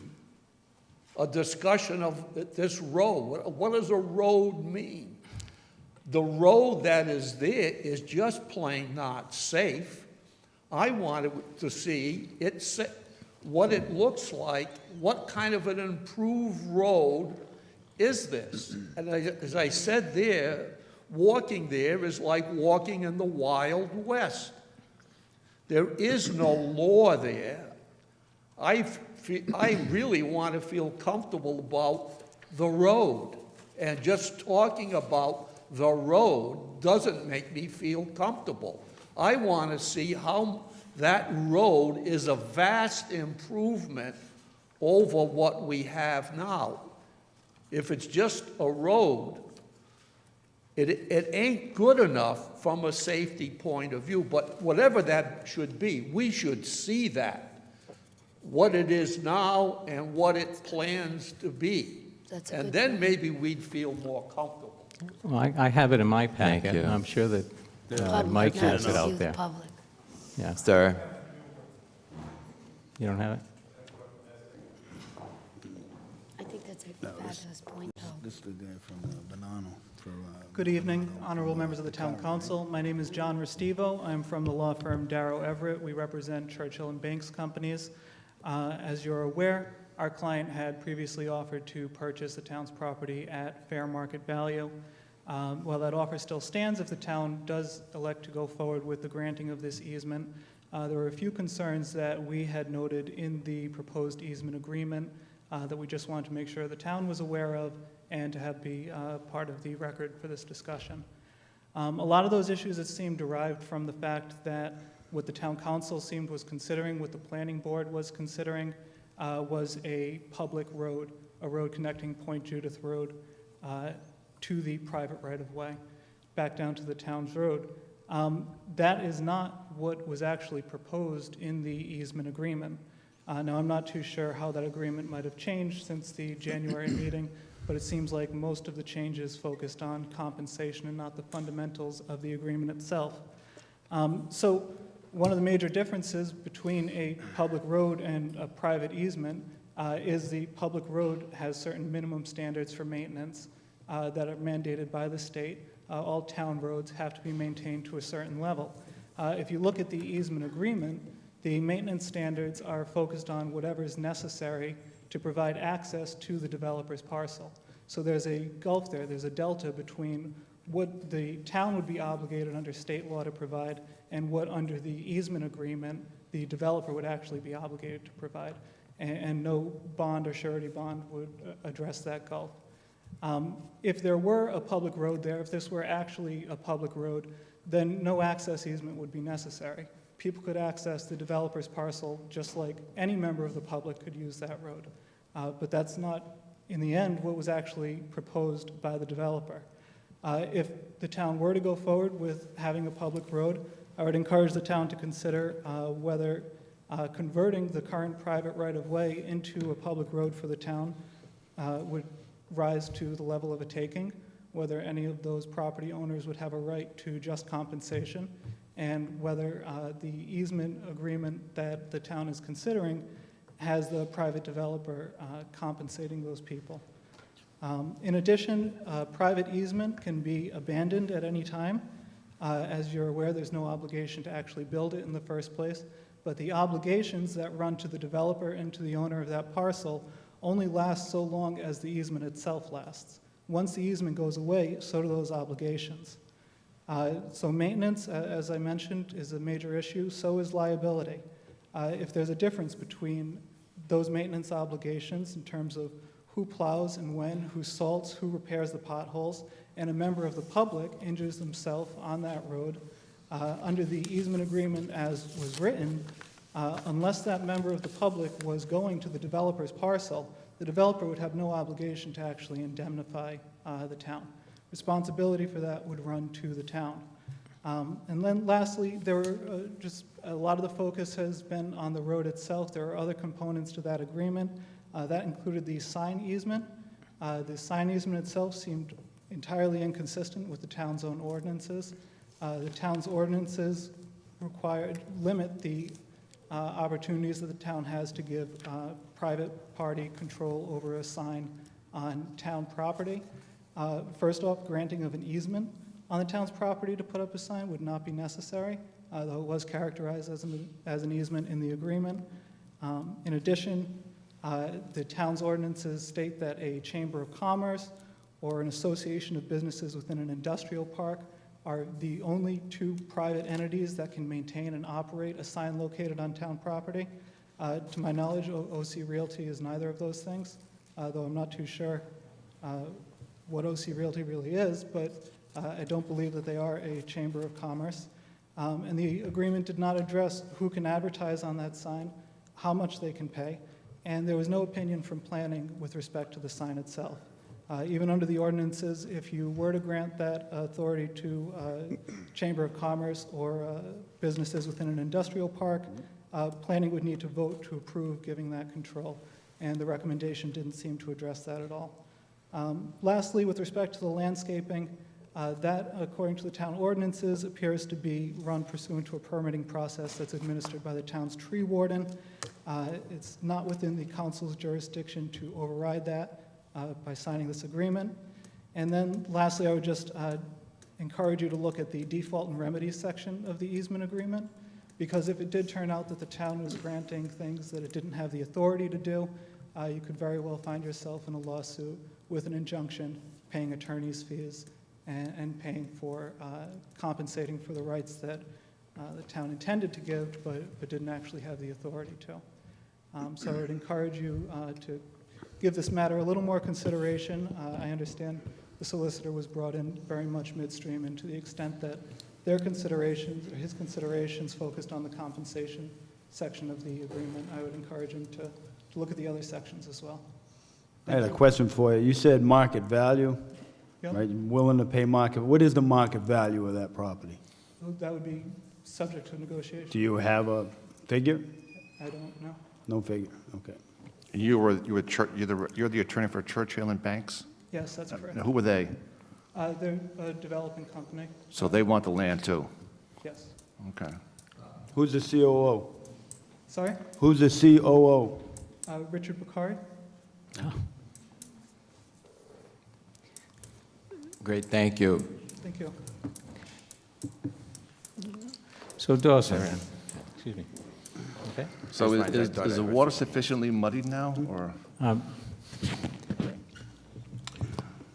a discussion of this road. What does a road mean? The road that is there is just plain not safe. I wanted to see what it looks like, what kind of an improved road is this? And as I said there, walking there is like walking in the Wild West. There is no law there. I really want to feel comfortable about the road. And just talking about the road doesn't make me feel comfortable. I want to see how that road is a vast improvement over what we have now. If it's just a road, it ain't good enough from a safety point of view, but whatever that should be, we should see that, what it is now and what it plans to be. That's a And good then point. maybe we'd feel more comfortable. Well, I have it in my Thank packet, you. and I'm sure that Public, Mike not has to it see out the there. public. Yeah, Sir? you don't have it? I think that's a fabulous point, though. This is the guy from Banano for, Good evening, honorable members of the Town Council. My name is John Restivo. I'm from the law firm Darrow Everett. We represent Churchill and Banks Companies. As you're aware, our client had previously offered to purchase the town's property at fair market value. While that offer still stands, if the town does elect to go forward with the granting of this easement, there were a few concerns that we had noted in the proposed easement agreement that we just wanted to make sure the town was aware of and to have be part of the record for this discussion. A lot of those issues, it seemed, derived from the fact that what the town council seemed was considering, what the planning board was considering, was a public road, a road connecting Point Judith Road to the private right-of-way, back down to the town's road. That is not what was actually proposed in the easement agreement. Now, I'm not too sure how that agreement might have changed since the January meeting, but it seems like most of the changes focused on compensation and not the fundamentals of the agreement itself. So one of the major differences between a public road and a private easement is the public road has certain minimum standards for maintenance that are mandated by the state. All town roads have to be maintained to a certain level. If you look at the easement agreement, the maintenance standards are focused on whatever is necessary to provide access to the developer's parcel. So there's a gulf there, there's a delta between what the town would be obligated under state law to provide and what under the easement agreement the developer would actually be obligated to provide. And no bond or surety bond would address that gulf. If there were a public road there, if this were actually a public road, then no access easement would be necessary. People could access the developer's parcel just like any member of the public could use that road. But that's not, in the end, what was actually proposed by the developer. If the town were to go forward with having a public road, I would encourage the town to consider whether converting the current private right-of-way into a public road for the town would rise to the level of a taking, whether any of those property owners would have a right to just compensation, and whether the easement agreement that the town is considering has the private developer compensating those people. In addition, private easement can be abandoned at any time. As you're aware, there's no obligation to actually build it in the first place, but the obligations that run to the developer and to the owner of that parcel only last so long as the easement itself lasts. Once the easement goes away, so do those obligations. So maintenance, as I mentioned, is a major issue. So is liability. If there's a difference between those maintenance obligations in terms of who plows and when, who salts, who repairs the potholes, and a member of the public injures themselves on that road, under the easement agreement as was written, unless that member of the public was going to the developer's parcel, the developer would have no obligation to actually indemnify the town. Responsibility for that would run to the town. And then lastly, there were just a lot of the focus has been on the road itself. There are other components to that agreement. That included the sign easement. The sign easement itself seemed entirely inconsistent with the town's own ordinances. The town's ordinances limit the opportunities that the town has to give private party control over a sign on town property. First off, granting of an easement on the town's property to put up a sign would not be necessary, though it was characterized as an easement in the agreement. In addition, the town's ordinances state that a chamber of commerce or an association of businesses within an industrial park are the only two private entities that can maintain and operate a sign located on town property. To my knowledge, OC Realty is neither of those things, though I'm not too sure what OC Realty really is, but I don't believe that they are a chamber of commerce. And the agreement did not address who can advertise on that sign, how much they can pay, and there was no opinion from planning with respect to the sign itself. Even under the ordinances, if you were to grant that authority to Chamber of Commerce or businesses within an industrial park, planning would need to vote to approve giving that control, and the recommendation didn't seem to address that at all. Lastly, with respect to the landscaping, that, according to the town ordinances, appears to be run pursuant to a permitting process that's administered by the town's tree warden. It's not within the council's jurisdiction to override that by signing this agreement. And then lastly, I would just encourage you to look at the default and remedies section of the easement agreement, because if it did turn out that the town was granting things that it didn't have the authority to do, you could very well find yourself in a lawsuit with an injunction, paying attorney's fees, and paying for compensating for the rights that the town intended to give, but didn't actually have the authority to. So I would encourage you to give this matter a little more consideration. I understand the solicitor was brought in very much midstream, and to the extent that their considerations, or his considerations, focused on the compensation section of the agreement, I would encourage him to look at the other sections as well. I had a question for you. You said market value, Yep. right? You're willing to pay market. What is the market value of that property? That would be subject to negotiation. Do you have a figure? I don't know. No figure, okay. And you're the attorney for Churchill and Banks? Yes, that's correct. Now, who were they? They're a developing company. So they want the land too? Yes. Okay. Who's the COO? Sorry? Who's the COO? Richard Bakari? Great, thank you. Thank you. So Dawson, excuse me. Okay. So That's fine. is the water sufficiently muddied now, or?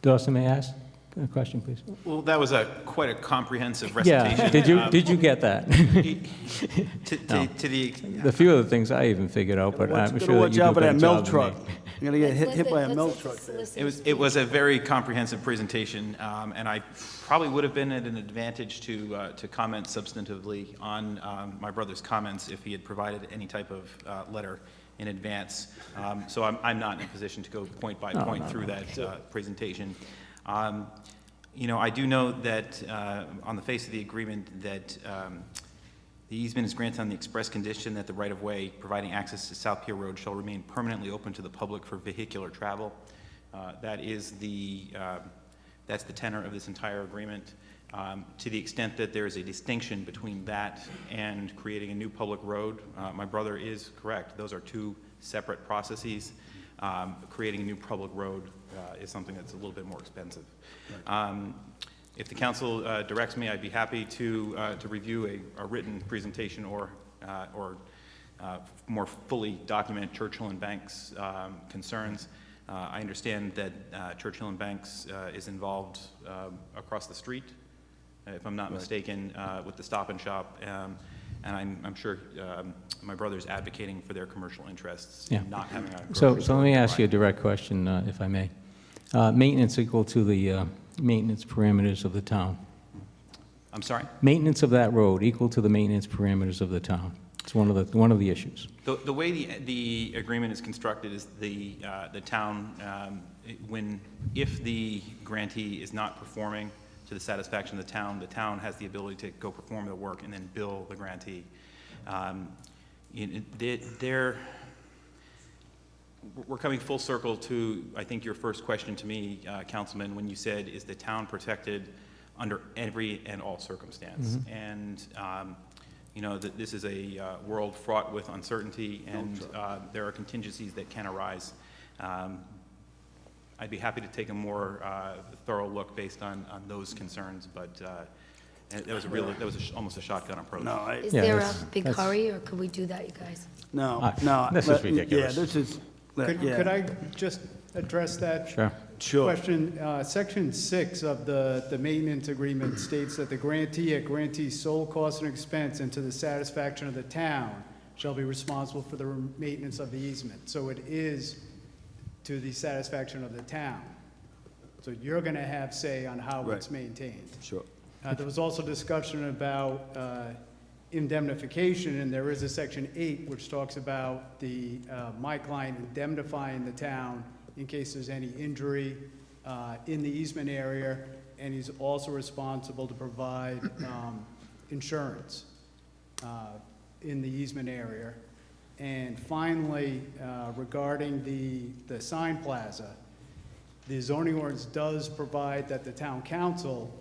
Dawson, may I ask a question, please? Well, that was quite a comprehensive recitation. Yeah, did you get that? To the The few of the things I even figured out, but I'm Gotta sure that watch you do a out for better that job milk than truck. me. You're gonna get hit by a milk truck there. It was a very comprehensive presentation, and I probably would have been at an advantage to comment substantively on my brother's comments if he had provided any type of letter in advance. So I'm not in a position to go point by point through that presentation. You know, I do know that on the face of the agreement that the easement is granted on the express condition that the right-of-way providing access to South Pier Road shall remain permanently open to the public for vehicular travel. That's the tenor of this entire agreement. To the extent that there is a distinction between that and creating a new public road, my brother is correct. Those are two separate processes. Creating a new public road is something that's a little bit more expensive. If the council directs me, I'd be happy to review a written presentation or more fully document Churchill and Banks' concerns. I understand that Churchill and Banks is involved across the street, if I'm not mistaken, with the Stop and Shop, and I'm sure my brother's advocating for their commercial interests in not having a So grocery store let me ask you a nearby. direct question, if I may. Maintenance equal to the maintenance parameters of the town. I'm sorry? Maintenance of that road equal to the maintenance parameters of the town. It's one of the issues. The way the agreement is constructed is the town, if the grantee is not performing to the satisfaction of the town has the ability to go perform the work and then bill the grantee. We're coming full circle to, I think, your first question to me, Councilman, when you said, is the town protected under every and all circumstance? Mm-hmm. And you know, that this is a world fraught with uncertainty, and there are contingencies that can arise. I'd be happy to take a more thorough look based on those concerns, but that was almost a shotgun approach. No, Is Yeah, there a that's- big that's- hurry, or could we do that, you guys? no, no. This is let- ridiculous. Yeah, this is, Could I just address that Sure. Sure. question? Section 6 of the maintenance agreement states that the grantee at grantee's sole cost and expense and to the satisfaction of the town shall be responsible for the maintenance of the easement. So it is to the satisfaction of the town. So you're going to have say on how Right. it's maintained. Sure. There was also discussion about indemnification, and there is a Section 8 which talks about my client indemnifying the town in case there's any injury in the easement area, and he's also responsible to provide insurance in the easement area. And finally, regarding the sign plaza, the zoning ordinance does provide that the town council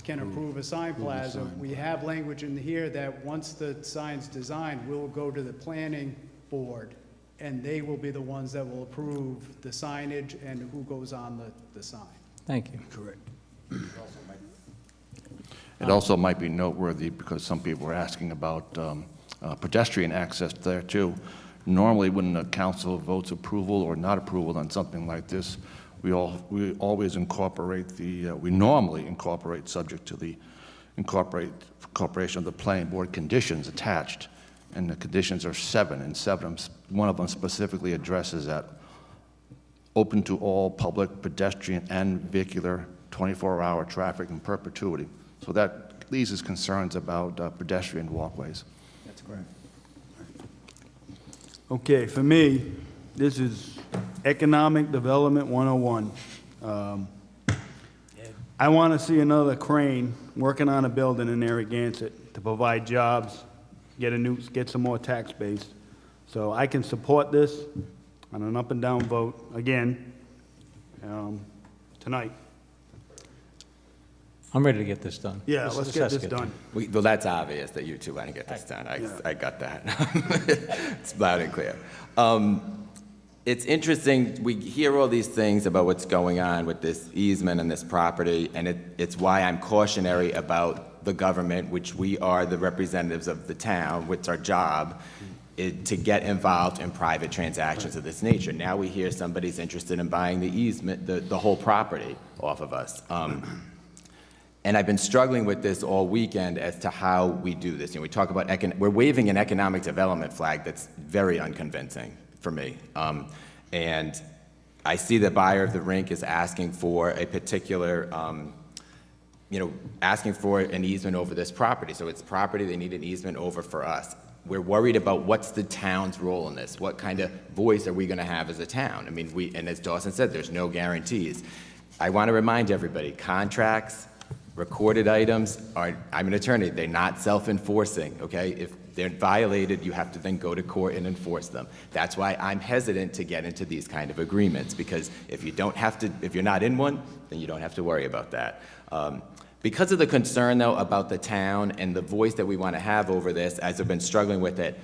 can approve a sign plaza. We have language in here that once the sign's designed, we'll go to the planning board, and they will be the ones that will approve the signage and who goes on the sign. Thank you. Correct. It also might be noteworthy, because some people were asking about pedestrian access there too. Normally, when the council votes approval or not approval on something like this, we always incorporate we normally incorporate, subject to the incorporation of the planning board conditions attached. And the conditions are 7, and one of them specifically addresses that open to all public, pedestrian, and vehicular 24-hour traffic in perpetuity. So that eases concerns about pedestrian walkways. That's correct. Okay, for me, this is Economic Development 101. I want to see another crane working on a building in Narragansett to provide jobs, get some more tax base. So I can support this on an up and down vote again tonight. I'm ready to get this done. Yeah, Let's let's get this done. done. Well, that's obvious that you two want to get this done. I got that. It's loud and clear. It's interesting, we hear all these things about what's going on with this easement and this property, and it's why I'm cautionary about the government, which we are the representatives of the town, which our job is to get involved in private transactions of this nature. Now we hear somebody's interested in buying the easement, the whole property off of us. And I've been struggling with this all weekend as to how we do this. You know, we talk about, we're waving an economic development flag that's very unconvincing for me. And I see the buyer of the rink is asking for a particular, asking for an easement over this property. So it's property they need an easement over for us. We're worried about what's the town's role in this? What kind of voice are we gonna have as a town? I mean, and as Dawson said, there's no guarantees. I wanna remind everybody, contracts, recorded items I'm an attorney, they're not self-enforcing, okay? If they're violated, you have to then go to court and enforce them. That's why I'm hesitant to get into these kind of agreements, because if you're not in one, then you don't have to worry about that. Because of the concern, though, about the town and the voice that we want to have over this, as I've been struggling with it,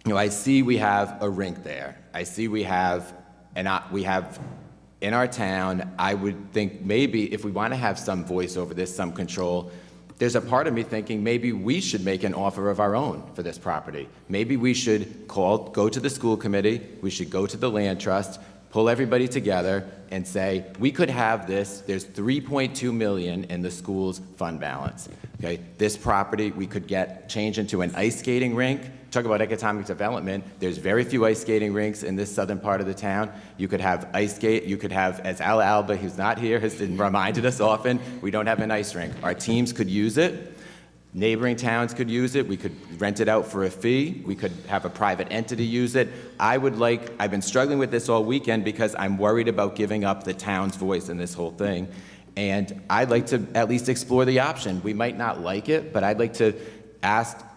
I see we have a rink there. I see we have in our town, I would think maybe if we want to have some voice over this, some control, there's a part of me thinking maybe we should make an offer of our own for this property. Maybe we should go to the school committee, we should go to the land trust, pull everybody together and say, we could have this, there's $3.2 million in the school's fund balance, okay? This property we could change into an ice skating rink. Talk about economic development, there's very few ice skating rinks in this southern part of the town. You could have you could have, as Al Alba, who's not here, has reminded us often, we don't have an ice rink. Our teams could use it. Neighboring towns could use it. We could rent it out for a fee. We could have a private entity use it. I've been struggling with this all weekend because I'm worried about giving up the town's voice in this whole thing. And I'd like to at least explore the option. We might not like it, but I'd like to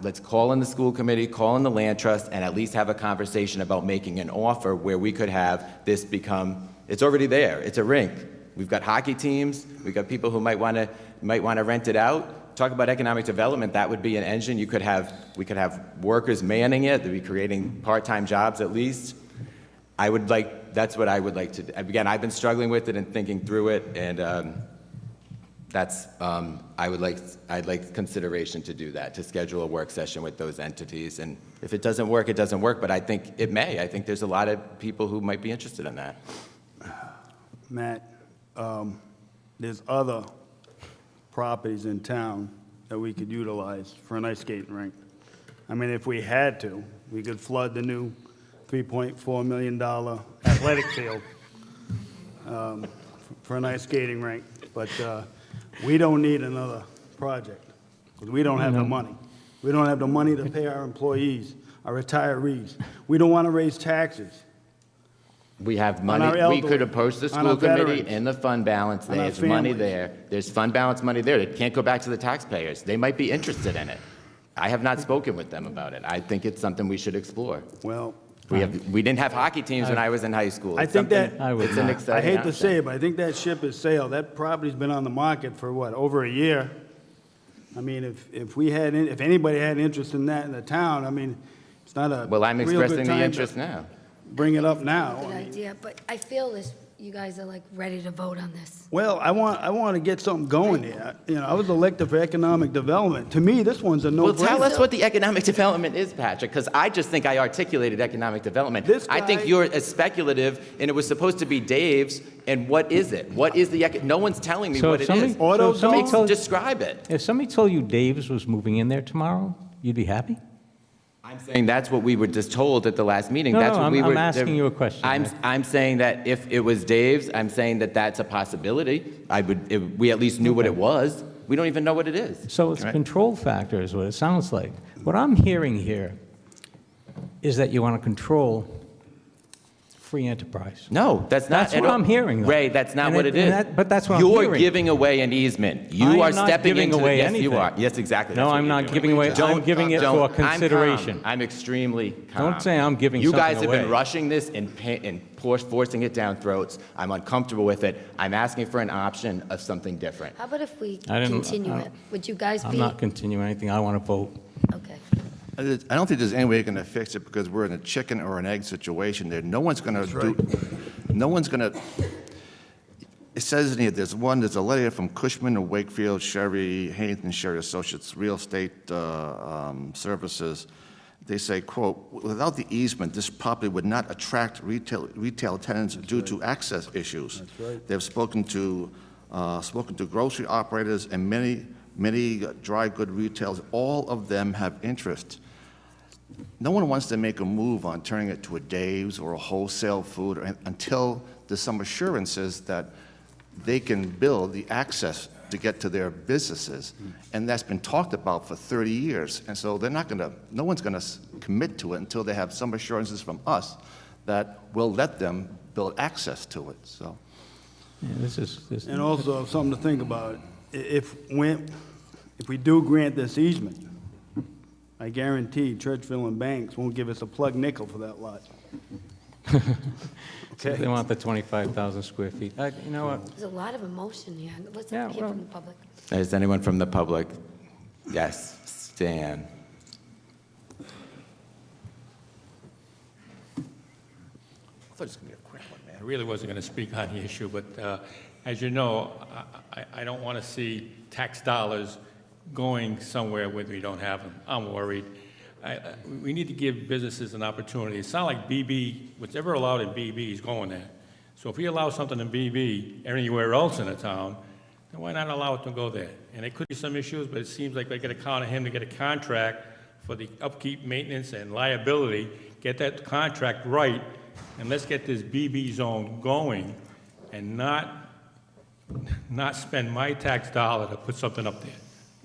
let's call in the school committee, call in the land trust, and at least have a conversation about making an offer where we could have this it's already there. It's a rink. We've got hockey teams. We've got people who might want to rent it out. Talk about economic development, that would be an engine. We could have workers manning it, they'd be creating part-time jobs at least. That's what I would like to do. Again, I've been struggling with it and thinking through it, and I'd like consideration to do that, to schedule a work session with those entities. And if it doesn't work, it doesn't work, but I think it may. I think there's a lot of people who might be interested in that. Matt, there's other properties in town that we could utilize for an ice skating rink. I mean, if we had to, we could flood the new $3.4 million athletic field for an ice skating rink. But we don't need another project, because we don't have the money. We don't have the money to pay our employees, our retirees. We don't want to raise taxes. We have our money, we elderly, could approach the on school our committee veterans, in the fund balance, on our there's money families. there. There's fund balance money there, it can't go back to the taxpayers. They might be interested in it. I have not spoken with them about it. I think it's something we should explore. Well, We didn't have hockey teams when I was in high school. I It's think something- that- I would It's an not. exciting I hate to option. say it, but I think that ship has sailed. That property's been on the market for what, over a year? I mean, if anybody had interest in that in the town, I mean, it's not a Well, I'm real good expressing the time to interest now. bring it up now. Good I mean, idea, but I feel this, you guys are like ready to vote on this. well, I want to get something going here. You know, I was elected for economic development. To me, this one's a Well, tell no-brainer. us what the economic development is, Patrick, because I just think I articulated economic development. This I think guy- you're as speculative, and it was supposed to be Dave's, and what is it? What is the, no one's telling me So what if it is. somebody- so if somebody Make- told- Describe it. If somebody told you Dave's was moving in there tomorrow, you'd be happy? I'm saying that's what we were just told at the last meeting. No, That's no, what we I'm were. asking you a question. I'm saying that if it was Dave's, I'm saying that that's a possibility. We at least knew what it was. We don't even know what it is. So it's a Right. control factor is what it sounds like. What I'm hearing here is that you want to control free enterprise. No, that's not. That's what I'm hearing, though. Ray, that's not And what it- it and is. that- but that's what I'm You're hearing. giving away an easement. I You am are not stepping giving into the. away Yes, you anything. are. Yes, exactly. No, That's what I'm you're not doing. giving away, I'm giving it for I'm consideration. calm. I'm extremely calm. Don't say I'm giving You something guys have been away. rushing this and forcing it down throats. I'm uncomfortable with it. I'm asking for an option of something different. How about if we I didn't- continue I it? Would you guys I'm be? not continuing anything, I want to vote. Okay. I don't think there's any way you're going to fix it because we're in a chicken or an egg situation there. No one's going to no one's going to, it says in here, there's a letter from Cushman and Wakefield, Sherry, Haynes Sherry Associates, Real Estate Services. They say, quote, without the easement, this property would not attract retail tenants due to access issues. That's right. They've spoken to grocery operators and many dry good retailers. All of them have interest. No one wants to make a move on turning it to a Dave's or a wholesale food until there's some assurances that they can build the access to get to their businesses. And that's been talked about for 30 years. And so no one's going to commit to it until they have some assurances from us that we'll let them build access to it. So, Yeah, this. And also, something to think about, if we do grant this easement, I guarantee Churchville and Banks won't give us a plug nickel for that lot. So They want the 25,000 square feet. You know what? There's a lot of emotion here. Let's Yeah, hear well- from the public. Is anyone from the public? Yes, Stan. I thought it was going to be a quick one, man. I really wasn't going to speak on the issue, but as you know, I don't want to see tax dollars going somewhere where we don't have them. I'm worried. We need to give businesses an opportunity. It's not like BB, whatever allowed in BB is going there. So if we allow something in BB anywhere else in the town, then why not allow it to go there? And there could be some issues, but it seems like they got to count on him to get a contract for the upkeep, maintenance, and liability, get that contract right, and let's get this BB zone going and not spend my tax dollar to put something up there.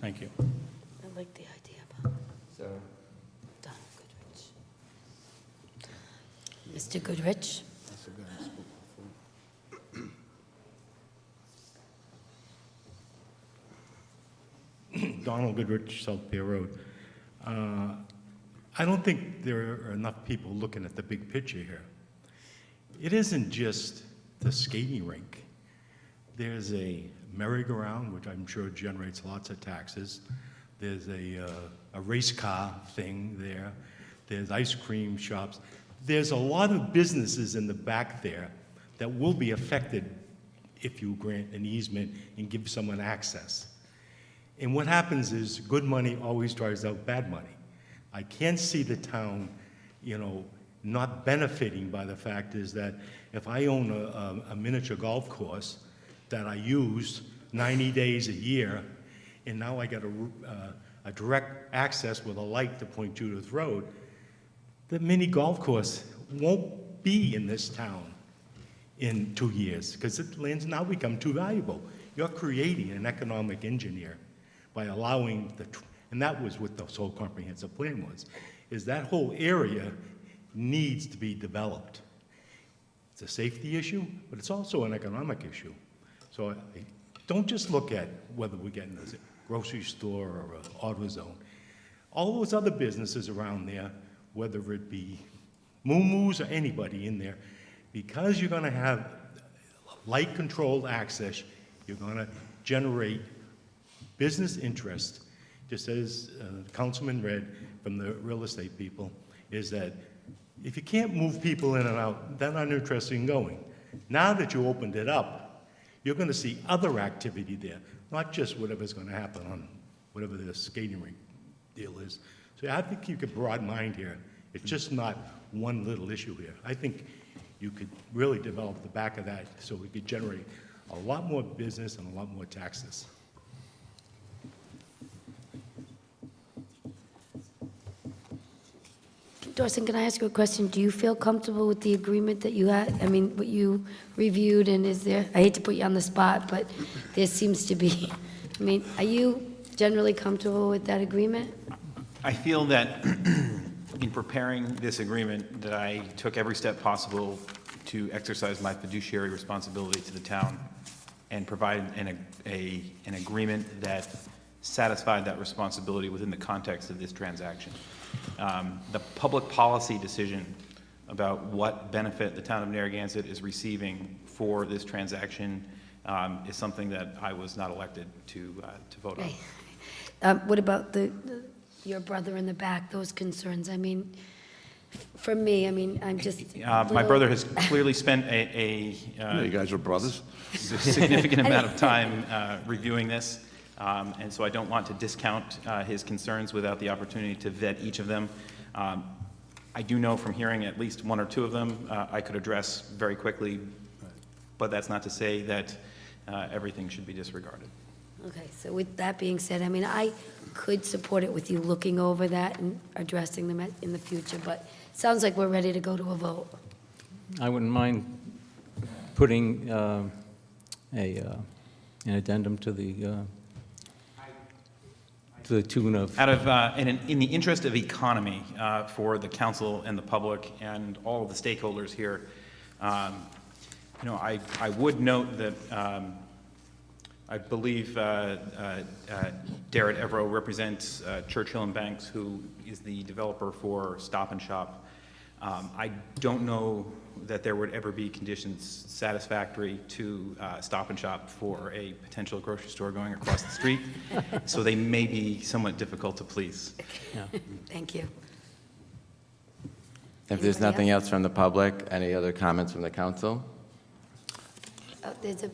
Thank you. I like the idea about Donald Goodrich. Mr. Goodrich? Donald Goodrich, South Pier Road. I don't think there are enough people looking at the big picture here. It isn't just the skating rink. There's a merry-go-round, which I'm sure generates lots of taxes. There's a race car thing there. There's ice cream shops. There's a lot of businesses in the back there that will be affected if you grant an easement and give someone access. And what happens is good money always drives out bad money. I can't see the town, not benefiting by the fact is that if I own a miniature golf course that I use 90 days a year, and now I got a direct access with a light to Point Judith Road, the mini golf course won't be in this town in 2 years because the land's now become too valuable. You're creating an economic engineer by allowing and that was what the whole comprehensive plan was, is that whole area needs to be developed. It's a safety issue, but it's also an economic issue. So don't just look at whether we're getting a grocery store or an auto zone. All those other businesses around there, whether it be Moo-Moos or anybody in there, because you're gonna have light-controlled access, you're gonna generate business interest, just as Councilman read from the real estate people, is that if you can't move people in and out, they're not interested in going. Now that you opened it up, you're gonna see other activity there, not just whatever's gonna happen on whatever the skating rink deal is. So I think you could broad mind here. It's just not one little issue here. I think you could really develop the back of that so we could generate a lot more business and a lot more taxes. Dorson, can I ask you a question? Do you feel comfortable with the agreement that you had? I mean, what you reviewed, and is there, I hate to put you on the spot, but there seems to be, I mean, are you generally comfortable with that agreement? I feel that in preparing this agreement, that I took every step possible to exercise my fiduciary responsibility to the town and provide an agreement that satisfied that responsibility within the context of this transaction. The public policy decision about what benefit the town of Narragansett is receiving for this transaction is something that I was not elected to vote on. Okay. What about your brother in the back, those concerns? I mean, for me, I mean, I'm just. My brother has clearly spent You guys are brothers. significant amount of time reviewing this. And so I don't want to discount his concerns without the opportunity to vet each of them. I do know from hearing at least one or two of them I could address very quickly, but that's not to say that everything should be disregarded. Okay, so with that being said, I mean, I could support it with you looking over that and addressing them in the future, but it sounds like we're ready to go to a vote. I wouldn't mind putting an addendum to the tune of. Out of, in the interest of economy for the council and the public and all of the stakeholders here, you know, I would note that I believe Darrett Evero represents Churchill and Banks, who is the developer for Stop and Shop. I don't know that there would ever be conditions satisfactory to Stop and Shop for a potential grocery store going across the street, so they may be somewhat difficult to please. Yeah. Thank you. If there's Anybody nothing else? else from the public, any other comments from the council? There's a,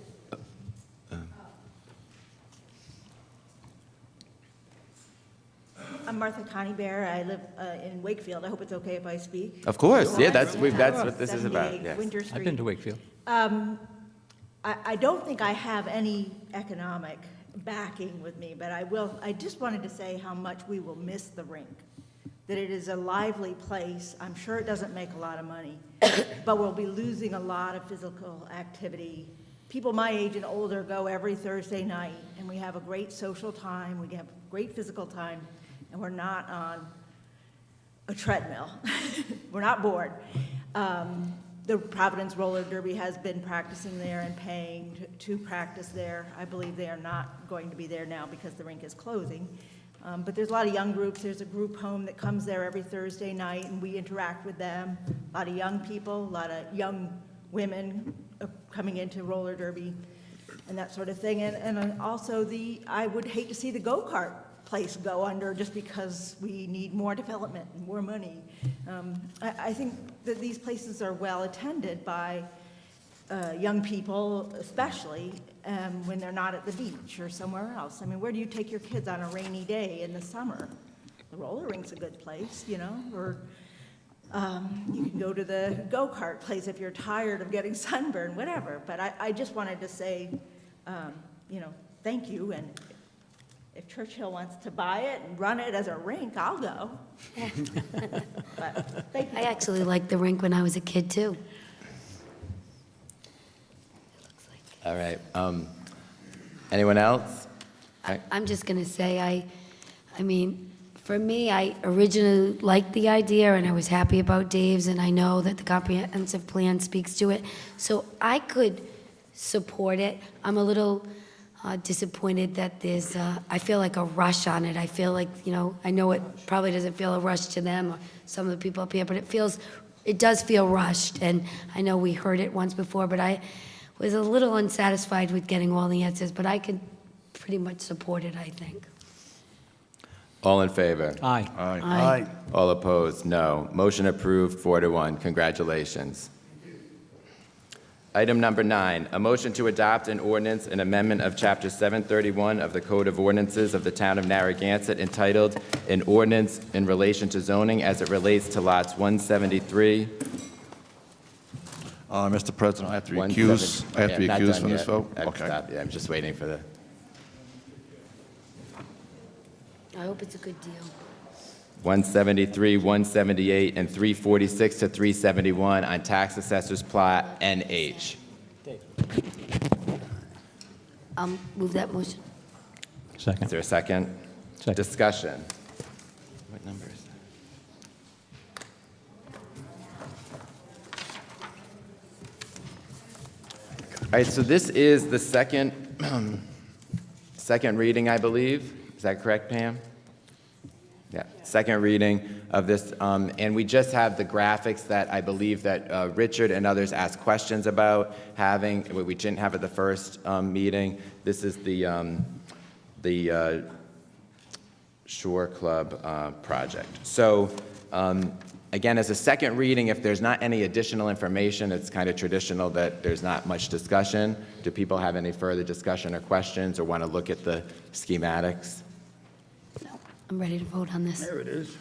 I'm Martha Connie Bear. I live in Wakefield. I hope it's okay if I speak. Of course, yeah, that's what this is about, 78 yes. Winter Street. I've been to Wakefield. I don't think I have any economic backing with me, but I just wanted to say how much we will miss the rink. That it is a lively place. I'm sure it doesn't make a lot of money, but we'll be losing a lot of physical activity. People my age and older go every Thursday night, and we have a great social time, we have great physical time, and we're not on a treadmill. We're not bored. The Providence Roller Derby has been practicing there and paying to practice there. I believe they are not going to be there now because the rink is closing. But there's a lot of young groups. There's a group home that comes there every Thursday night, and we interact with them. A lot of young people, a lot of young women coming into roller derby and that sort of thing. And also I would hate to see the go-kart place go under just because we need more development and more money. I think that these places are well attended by young people, especially when they're not at the beach or somewhere else. I mean, where do you take your kids on a rainy day in the summer? The roller rink's a good place, you know, or you can go to the go-kart place if you're tired of getting sunburned, whatever. But I just wanted to say, you know, thank you, and if Churchill wants to buy it and run it as a rink, I'll go. But thank you. I actually liked the rink when I was a kid, too. All right. Anyone else? I'm just going to say, I mean, for me, I originally liked the idea, and I was happy about Dave's, and I know that the comprehensive plan speaks to it, so I could support it. I'm a little disappointed that there's, I feel like a rush on it. I feel like, I know it probably doesn't feel a rush to them or some of the people up here, but it does feel rushed, and I know we heard it once before, but I was a little unsatisfied with getting all the answers, but I could pretty much support it, I think. All in favor? Aye. Aye. All opposed? No. Motion approved, 4-1. Congratulations. Item number 9, a motion to adopt an ordinance, an amendment of Chapter 731 of the Code of Ordinances of the Town of Narragansett entitled, "An Ordinance in Relation to Zoning as it Relates to Lots 173." Mr. President, I have to 170 recuse. I have to Yeah, not recuse done from this yet. vote? I'm Okay. stop- yeah, I'm just waiting for the, I hope it's a good deal. 173, 178, and 346 to 371 on Tax Assessor's Plat NH. I'll move that motion. Is Second. there a second? Second. Discussion. What number is that? All right, so this is the second reading, I believe. Is that correct, Pam? Yeah, second reading of this, and we just have the graphics that I believe that Richard and others asked questions about having, we didn't have at the first meeting. This is the Shore Club project. So, again, as a second reading, if there's not any additional information, it's kind of traditional that there's not much discussion. Do people have any further discussion or questions or want to look at the schematics? I'm ready to vote on this. There it is.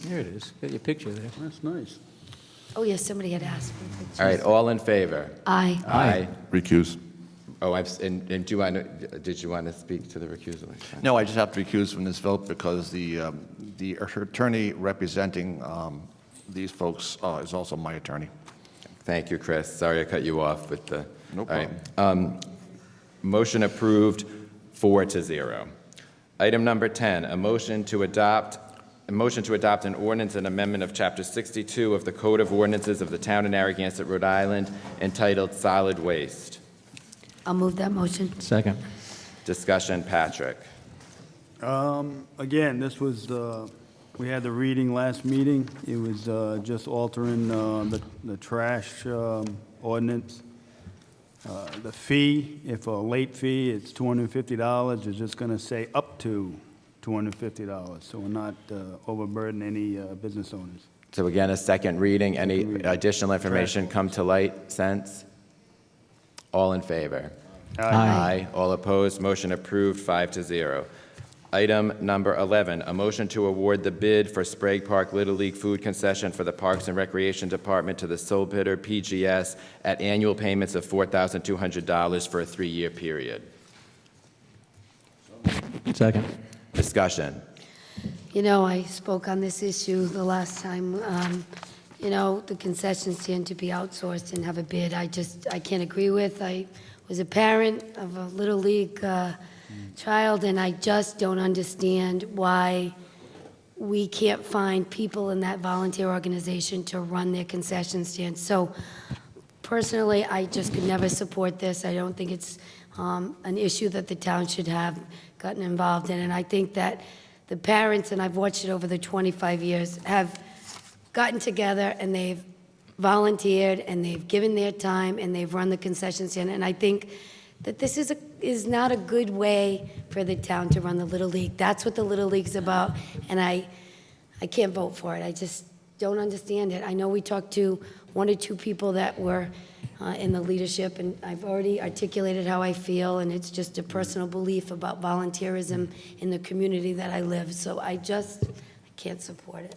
There it is. Got your picture there. That's nice. Oh, yes, somebody had asked for a picture. All right, all in favor? Aye. Aye. Recuse. Oh, and do you want to, did you want to speak to the recusal? No, I just have to recuse from this vote because the attorney representing these folks is also my attorney. Thank you, Chris. Sorry I cut you off with the. No all right. Motion approved, 4-0. Item number 10, a motion to adopt an ordinance and amendment of Chapter 62 of the Code of Ordinances of the Town of Narragansett, Rhode Island, entitled Solid Waste. I'll move that motion. Second. Discussion, Patrick. Again, this was, we had the reading last meeting. It was just altering the trash ordinance. The fee, if a late fee, it's $250, it's just going to say up to $250, so we're not overburden any business owners. So again, a second reading. Any additional information come to light since? All in favor? Aye. All opposed? Motion approved, 5-0. Item number 11, a motion to award the bid for Sprague Park Little League food concession for the Parks and Recreation Department to the sole bidder, PGS, at annual payments of $4,200 for a 3-year period. Second. Discussion. I spoke on this issue the last time. The concessions tend to be outsourced and have a bid. I can't agree with. I was a parent of a Little League child, and I just don't understand why we can't find people in that volunteer organization to run their concession stands. So personally, I just could never support this. I don't think it's an issue that the town should have gotten involved in. And I think that the parents, and I've watched it over the 25 years, have gotten together and they've volunteered and they've given their time and they've run the concession stand. And I think that this is not a good way for the town to run the Little League. That's what the Little League's about, and I can't vote for it. I just don't understand it. I know we talked to 1 or 2 people that were in the leadership, and I've already articulated how I feel, and it's just a personal belief about volunteerism in the community that I live. So I can't support it.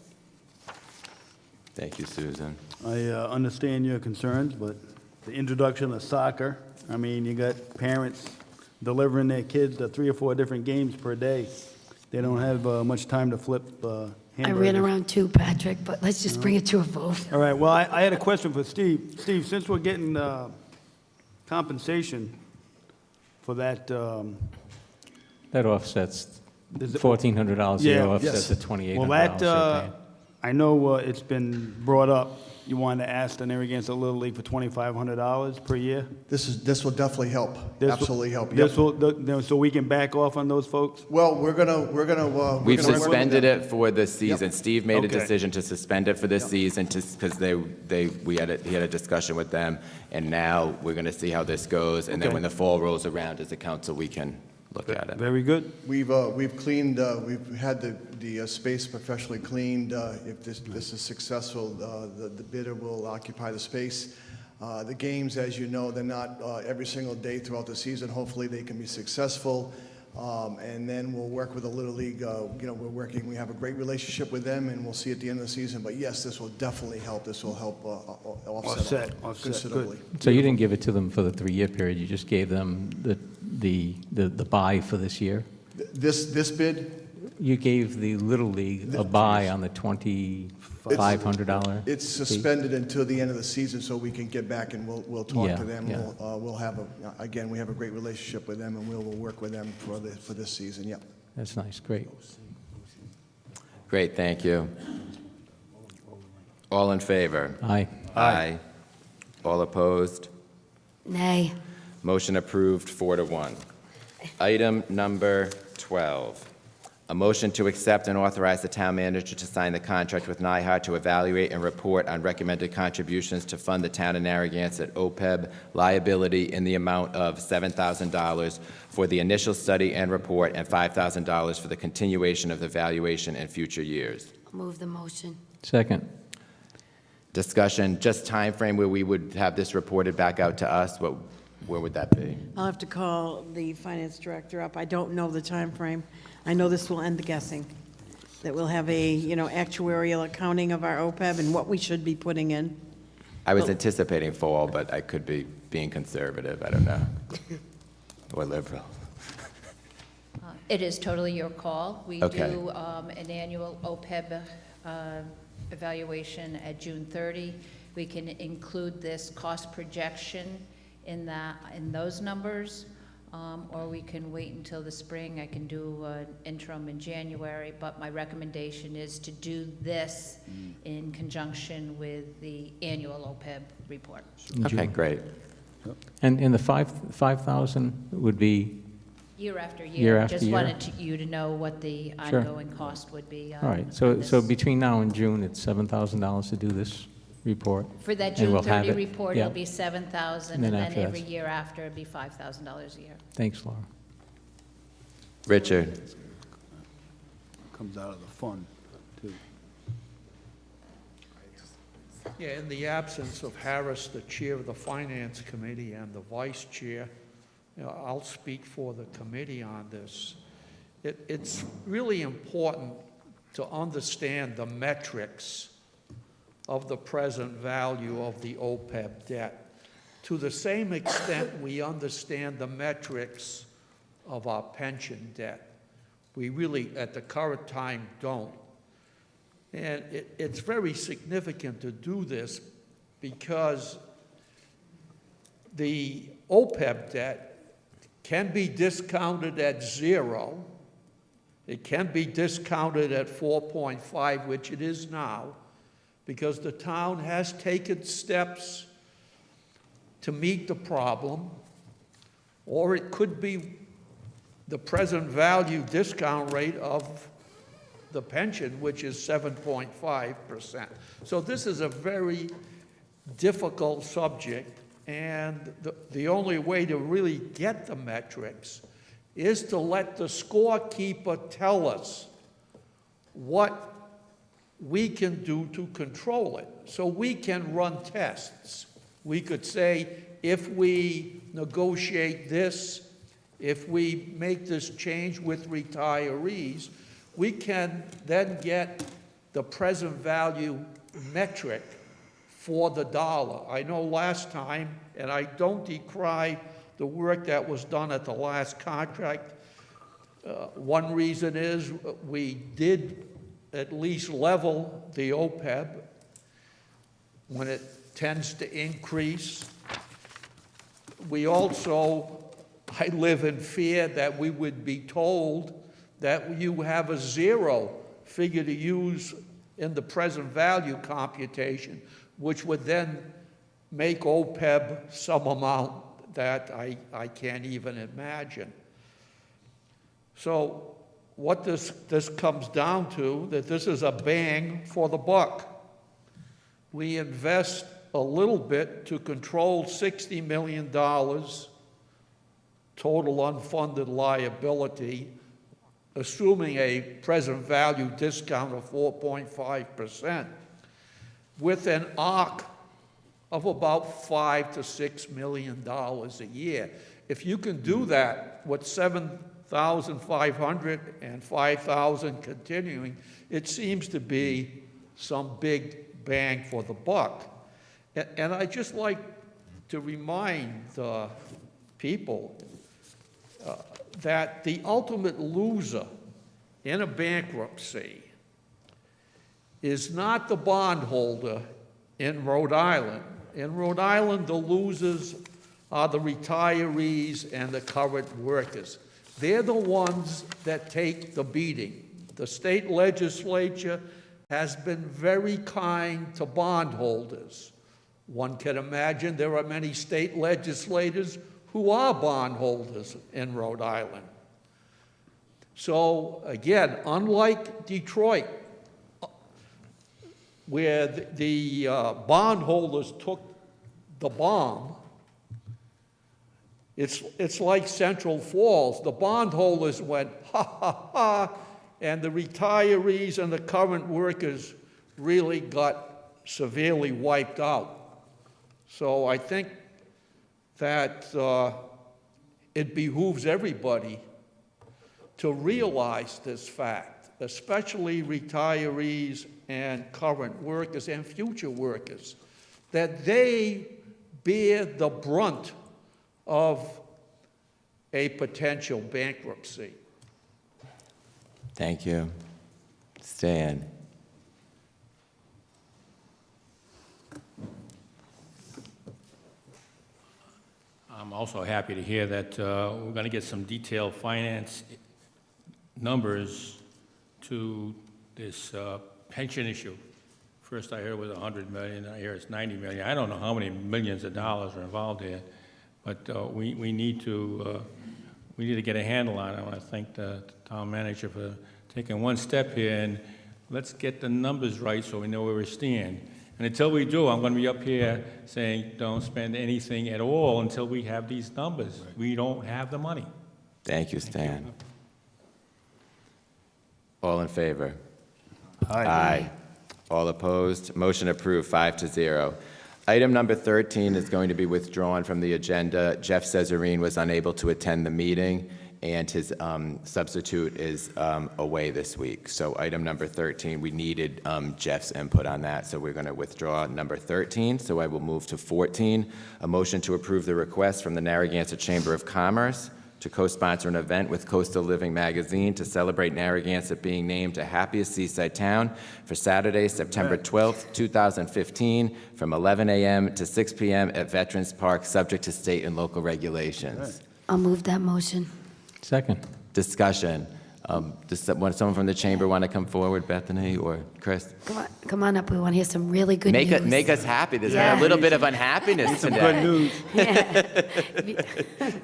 Thank you, Susan. I understand your concerns, but the introduction of soccer, I mean, you got parents delivering their kids to 3 or 4 different games per day. They don't have much time to flip hamburgers. I ran around too, Patrick, but let's just bring it to a vote. All right, well, I had a question for Steve. Steve, since we're getting compensation for that That offsets, Does it- $1,400 a year Yeah. offsets the Well, $2,800 they're that, paying. I know it's been brought up, you wanted to ask the Narragansett Little League for $2,500 per year? This will definitely help, This will- absolutely help. This Yep. will, so we can back off on those folks? Well, we're gonna We've work with suspended them. it for this season. Steve made a Okay. decision to suspend it for this season because he had a discussion with them, and now we're going to see how this goes, and then Okay. when the fall rolls around as a council, we can look at it. Very good. We've cleaned, we've had the space professionally cleaned. If this is successful, the bidder will occupy the space. The games, as you know, they're not every single day throughout the season. Hopefully, they can be successful. And then we'll work with the Little League. We have a great relationship with them, and we'll see at the end of the season. But yes, this will definitely help. This will help offset Offset, considerably. good. So you didn't give it to them for the 3-year period, you just gave them the buy for this year? This bid, You gave the Little League a buy on the $2,500? it's fee? suspended until the end of the season, so we can get back and we'll talk Yeah, to them. yeah. We'll have we have a great relationship with them, and we'll work with them for this season. Yep. That's nice, great. Great, thank you. All in favor? Aye. Aye. All opposed? Nay. Motion approved, 4-1. Item number 12, a motion to accept and authorize the town manager to sign the contract with NIHA to evaluate and report on recommended contributions to fund the town of Narragansett OPEB liability in the amount of $7,000 for the initial study and report and $5,000 for the continuation of the valuation in future years. I'll move the motion. Second. Discussion, just time frame where we would have this reported back out to us, where would that be? I'll have to call the finance director up. I don't know the time frame. I know this will end the guessing, that we'll have a, actuarial accounting of our OPEB and what we should be putting in. I was anticipating fall, but I could be being conservative, I don't know, or liberal. It is totally your call. We Okay. do an annual OPEB evaluation at June 30. We can include this cost projection in those numbers, or we can wait until the spring. I can do an interim in January, but my recommendation is to do this in conjunction with the annual OPEB report. Okay, great. And the 5,000 would be, Year after Year year. after Just year? wanted you to know what the Sure. ongoing cost would be. all right, on so this. between now and June, it's $7,000 to do this report? For that and June we'll have 30 it. report, Yeah. it'll be 7,000, And and then then after every that- year after, it'd be $5,000 a year. Thanks, Laura. Richard? Comes out of the fund, too. Yeah, in the absence of Harris, the chair of the Finance Committee, and the vice chair, I'll speak for the committee on this. It's really important to understand the metrics of the present value of the OPEB debt. To the same extent we understand the metrics of our pension debt, we really, at the current time, don't. And it's very significant to do this because the OPEB debt can be discounted at 0. It can be discounted at 4.5, which it is now, because the town has taken steps to meet the problem, or it could be the present value discount rate of the pension, which is 7.5%. So this is a very difficult subject, and the only way to really get the metrics is to let the scorekeeper tell us what we can do to control it. So we can run tests. We could say, if we negotiate this, if we make this change with retirees, we can then get the present value metric for the dollar. I know last time, and I don't decry the work that was done at the last contract. One reason is we did at least level the OPEB when it tends to increase. We also I live in fear that we would be told that you have a zero figure to use in the present value computation, which would then make OPEB some amount that I can't even imagine. So what this comes down to, that this is a bang for the buck. We invest a little bit to control $60 million total unfunded liability, assuming a present value discount of 4.5%, with an arc of about $5 to $6 million a year. If you can do that with 7,500 and 5,000 continuing, it seems to be some big bang for the buck. And I just like to remind people that the ultimate loser in a bankruptcy is not the bondholder in Rhode Island. In Rhode Island, the losers are the retirees and the current workers. They're the ones that take the beating. The state legislature has been very kind to bondholders. One can imagine there are many state legislators who are bondholders in Rhode Island. So again, unlike Detroit, where the bondholders took the bomb, it's like Central Falls. The bondholders went, ha, ha, ha, and the retirees and the current workers really got severely wiped out. So I think that it behooves everybody to realize this fact, especially retirees and current workers and future workers, that they bear the brunt of a potential bankruptcy. Thank you. Stan. I'm also happy to hear that we're going to get some detailed finance numbers to this pension issue. First I heard it was $100 million, I hear it's $90 million. I don't know how many millions of dollars are involved here, but we need to get a handle on it. I want to thank the town manager for taking one step here, and let's get the numbers right so we know where we stand. And until we do, I'm going to be up here saying, don't spend anything at all until we have these numbers. Right. We don't have the money. Thank you, Stan. All in favor? Aye. Aye. All opposed? Motion approved, 5-0. Item number 13 is going to be withdrawn from the agenda. Jeff Cesarine was unable to attend the meeting, and his substitute is away this week. So item number 13, we needed Jeff's input on that, so we're going to withdraw number 13. So I will move to 14, a motion to approve the request from the Narragansett Chamber of Commerce to co-sponsor an event with Coastal Living Magazine to celebrate Narragansett being named a happiest seaside town for Saturday, September 12th, 2015, from 11 a.m. to 6 p.m. at Veterans Park, subject to state and local regulations. I'll move that motion. Second. Discussion. Does someone from the chamber want to come forward, Bethany or Chris? Come on up, we want to hear some really good news. Make us happy. There's been Yeah. a little bit of unhappiness Some today. good news.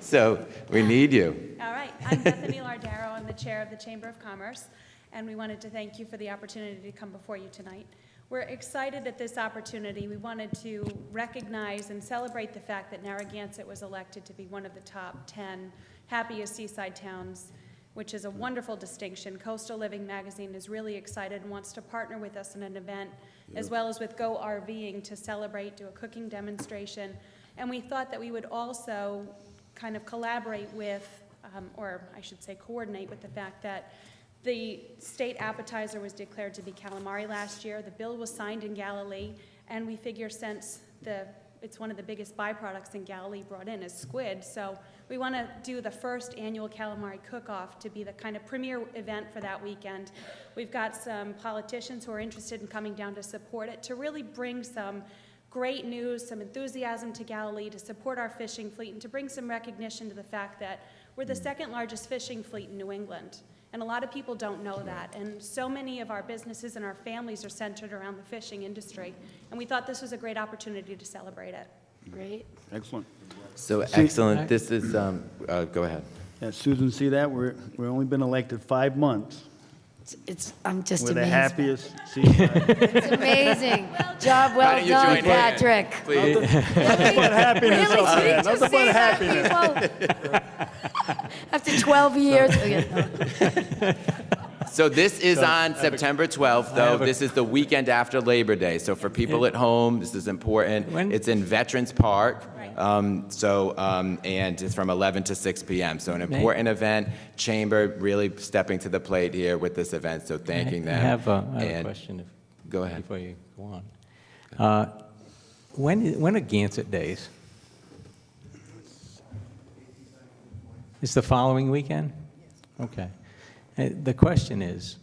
So we need you. All right, I'm Bethany Lardaro. I'm the chair of the Chamber of Commerce, and we wanted to thank you for the opportunity to come before you tonight. We're excited at this opportunity. We wanted to recognize and celebrate the fact that Narragansett was elected to be one of the top 10 happiest seaside towns, which is a wonderful distinction. Coastal Living Magazine is really excited and wants to partner with us in an event, as well as with Go RVing, to celebrate, do a cooking demonstration. And we thought that we would also kind of collaborate with, or I should say coordinate with the fact that the state appetizer was declared to be calamari last year. The bill was signed in Galilee, and we figure since it's one of the biggest byproducts in Galilee brought in is squid, so we want to do the first annual calamari cook-off to be the kind of premier event for that weekend. We've got some politicians who are interested in coming down to support it, to really bring some great news, some enthusiasm to Galilee to support our fishing fleet and to bring some recognition to the fact that we're the second largest fishing fleet in New England. And a lot of people don't know that. And so many of our businesses and our families are centered around the fishing industry. And we thought this was a great opportunity to celebrate it. Great. Excellent. So excellent. This is, go ahead. Yeah, Susan, see that? We're only been elected 5 months. I'm just We're the amazed. happiest seaside. It's amazing. Job well you done, join in? Patrick. Please. Nothing but happiness Really? up there. Didn't you Nothing say but that, happiness. After 12 years. Okay. So this is on September 12th, though. This is the weekend after Labor Day. So for people at home, this is important. It's in Veterans Park. And it's from 11 to 6 p.m. So an important event. Chamber really stepping to the plate here with this event, so thanking them. I have a question. Go ahead. Before you go on. When are Gansett Days? It's the following weekend? Okay. The question is,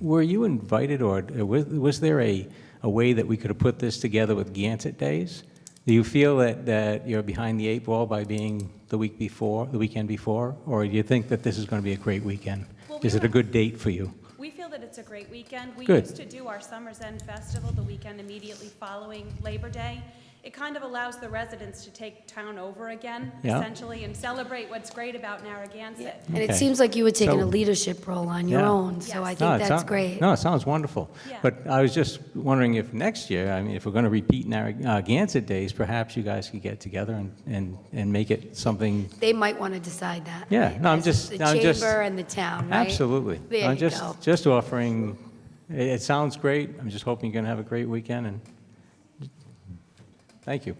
were you invited, or was there a way that we could have put this together with Gansett Days? Do you feel that you're behind the 8 ball by being the weekend before, or do you think that this is going to be a great weekend? Well, Is it a good date for you? We feel that it's a great weekend. We Good. used to do our Summer's End Festival the weekend immediately following Labor Day. It kind of allows the residents to take town over again, Yeah. essentially, and celebrate what's great about Narragansett. And it Okay. seems like you were taking So- a leadership role on your Yeah. own, so I Yes. think it that's sound- great. No, it sounds wonderful. Yeah. But I was just wondering if next year, I mean, if we're going to repeat Narragansett Days, perhaps you guys could get together and make it something. They might want to decide that. Yeah, right? no, I'm As just. The I'm just- chamber and the town, right? Absolutely. There I'm you go. just offering, it sounds great. I'm just hoping you're going to have a great weekend, and thank you.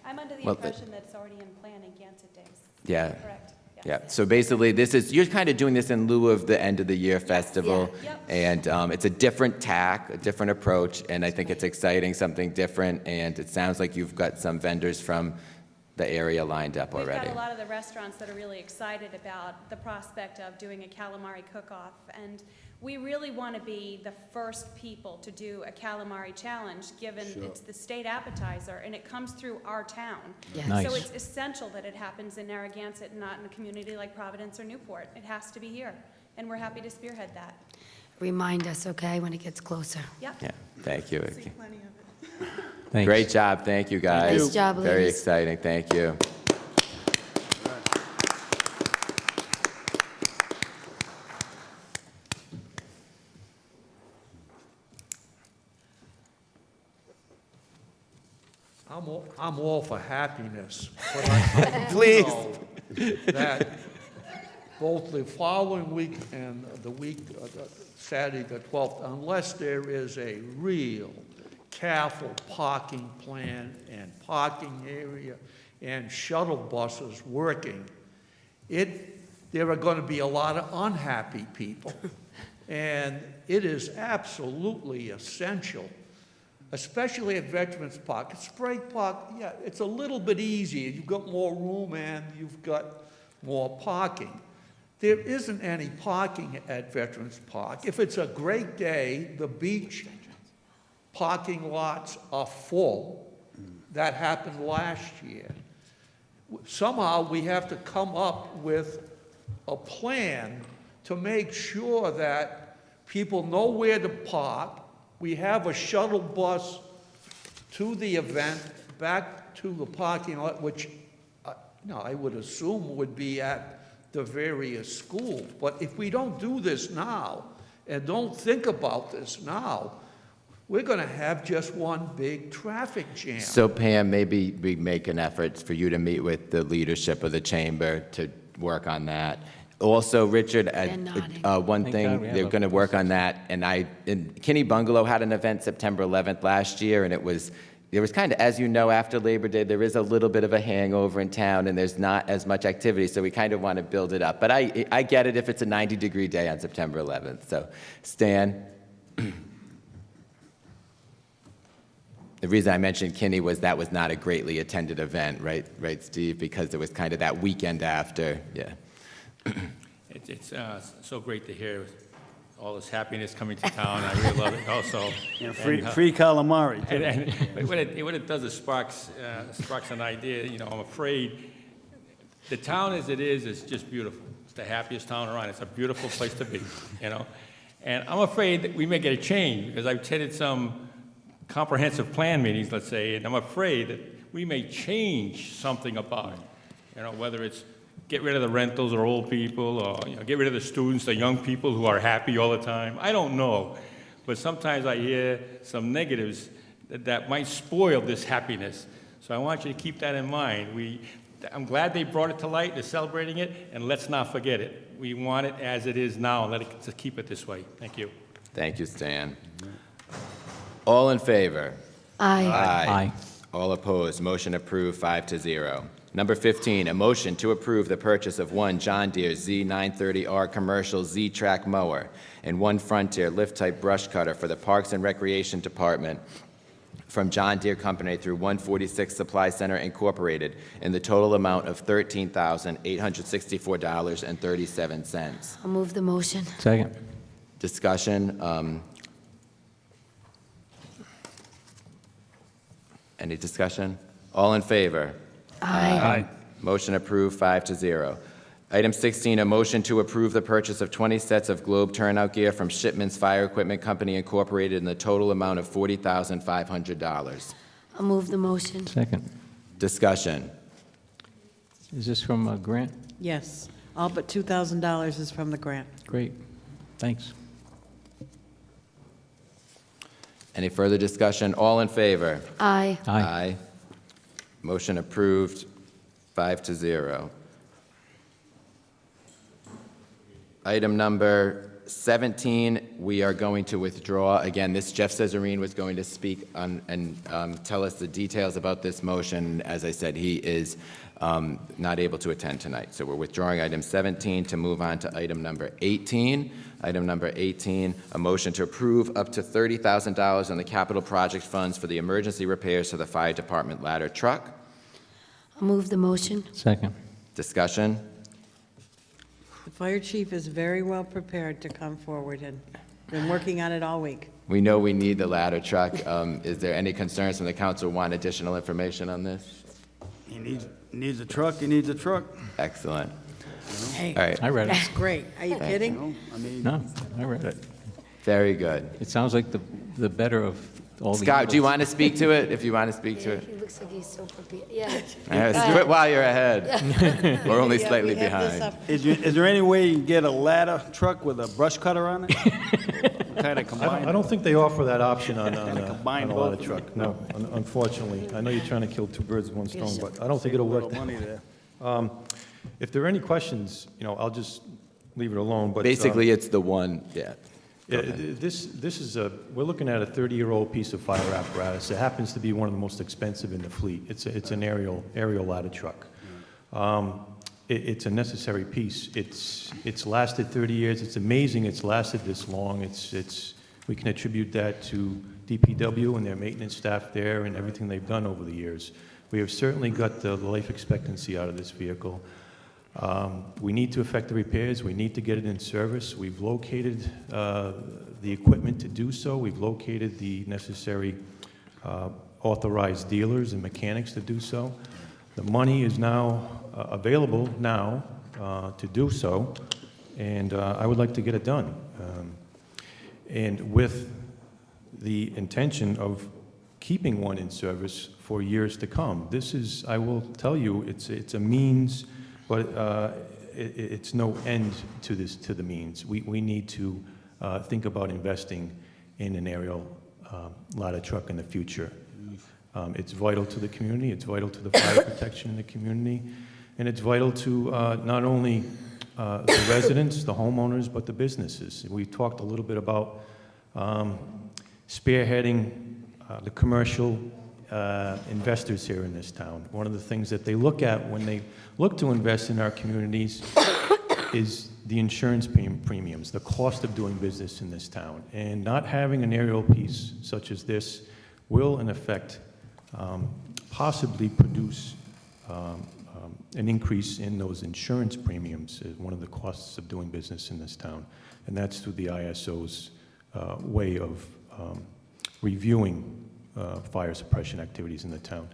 I'm under the Well, impression that it's already in planning, Gansett Days. Yeah. Correct. Yes. Yeah, so basically, you're kind of doing this in lieu of the end of the year festival. Yep. And it's a different tack, a different approach, and I think it's exciting, something different, and it sounds like you've got some vendors from the area lined up We've already. got a lot of the restaurants that are really excited about the prospect of doing a calamari cook-off, and we really want to be the first people to do a calamari challenge, given it's the state appetizer, and it comes through our town. Yes. Nice. So it's essential that it happens in Narragansett and not in a community like Providence or Newport. It has to be here, and we're happy to spearhead that. Remind us, okay, when it gets closer. Yep. Yeah, thank you, Vicky. Thanks. Great job, thank you, guys. Nice job, Very ladies. exciting, thank you. I'm all for happiness, but I do Please. know that both the following week and the week, Saturday the 12th, unless there is a real careful parking plan and parking area and shuttle buses working, there are going to be a lot of unhappy people. And it is absolutely essential, especially at Veterans Park. At Sprague Park, yeah, it's a little bit easier. You've got more room and you've got more parking. There isn't any parking at Veterans Park. If it's a great day, the beach parking lots are full. That happened last year. Somehow we have to come up with a plan to make sure that people know where to park. We have a shuttle bus to the event, back to the parking lot, which I would assume would be at the various schools. But if we don't do this now and don't think about this now, we're going to have just one big traffic jam. So Pam, maybe we make an effort for you to meet with the leadership of the chamber to work on that. Also, Richard, one Thank thing, God we have they're a going to work on that, and Kinney Bungalow had an event September 11th last year, and there was kind of, as you know, after Labor Day, there is a little bit of a hangover in town, and there's not as much activity, so we kind of want to build it up. But I get it if it's a 90-degree day on September 11th. So, Stan? The reason I mentioned Kinney was that was not a greatly attended event, right, Steve? Because it was kind of that weekend after, yeah. It's so great to hear all this happiness coming to town. I really love it also. And free, And, free calamari. too. and what it does is sparks an idea. You know, I'm afraid the town as it is just beautiful. It's the happiest town around. It's a beautiful place to be, you know. And I'm afraid that we may get a change, because I've attended some comprehensive plan meetings, let's say, and I'm afraid that we may change something about it. You know, whether it's get rid of the rentals or old people, or get rid of the students, the young people who are happy all the time. I don't know, but sometimes I hear some negatives that might spoil this happiness. So I want you to keep that in mind. I'm glad they brought it to light. They're celebrating it, and let's not forget it. We want it as it is now, and to keep it this way. Thank you. Thank you, Stan. All in favor? Aye. Aye. All opposed, motion approved 5-0. Number 15, a motion to approve the purchase of one John Deere Z930R commercial Z-Track mower and one Frontier lift-type brush cutter for the Parks and Recreation Department from John Deere Company through 146 Supply Center Incorporated in the total amount of $13,864.37. I'll move the motion. Second. Discussion? Any discussion? All in favor? Aye. Motion approved 5-0. Item 16, a motion to approve the purchase of 20 sets of globe turnout gear from Shipman's Fire Equipment Company Incorporated in the total amount of $40,500. I'll move the motion. Second. Discussion? Is this from a grant? Yes, all but $2,000 is from the grant. Great. Thanks. Any further discussion? All in favor? Aye. Aye. Motion approved 5-0. Item number 17, we are going to withdraw. Again, this Jeff Cesarine was going to speak on and tell us the details about this motion. As I said, he is not able to attend tonight. So we're withdrawing item 17 to move on to item number 18. Item number 18, a motion to approve up to $30,000 on the capital project funds for the emergency repairs to the fire department ladder truck. I'll move the motion. Second. Discussion? The fire chief is very well prepared to come forward and been working on it all week. We know we need the ladder truck. Is there any concerns from the council? Want additional information on this? He needs a truck, he needs a truck. Excellent. Hey, All right. I read it. that's great. Are you kidding? You know, I mean, No, I read it. Very good. It sounds like the better of all the Scott, do you evils. want to speak to it? If you want to speak to Yeah, it. he looks like he's so prepared. Yeah. All right, let's do it while you're ahead. We're only Yeah, slightly we have this behind. up. is there any way you can get a ladder truck with a brush cutter on it? Kind of combined. I don't think they offer that option on Combine a ladder both. truck, no, unfortunately. I know you're trying to kill two birds with one stone, but I don't think it'll work. Little money there. If there are any questions, I'll just leave it alone, but. Basically, it's the one, yeah. Go Yeah, ahead. this is we're looking at a 30-year-old piece of fire apparatus. It happens to be one of the most expensive in the fleet. It's an aerial ladder truck. It's a necessary piece. It's lasted 30 years. It's amazing it's lasted this long. We can attribute that to DPW and their maintenance staff there and everything they've done over the years. We have certainly got the life expectancy out of this vehicle. We need to effect the repairs. We need to get it in service. We've located the equipment to do so. We've located the necessary authorized dealers and mechanics to do so. The money is now available now to do so, and I would like to get it done. And with the intention of keeping one in service for years to come. This is, I will tell you, it's a means, but it's no end to the means. We need to think about investing in an aerial ladder truck in the future. It's vital to the community, it's vital to the fire protection in the community, and it's vital to not only the residents, the homeowners, but the businesses. We talked a little bit about spearheading the commercial investors here in this town. One of the things that they look at when they look to invest in our communities is the insurance premiums, the cost of doing business in this town. And not having an aerial piece such as this will, in effect, possibly produce an increase in those insurance premiums, one of the costs of doing business in this town, and that's through the ISO's way of reviewing fire suppression activities in the town.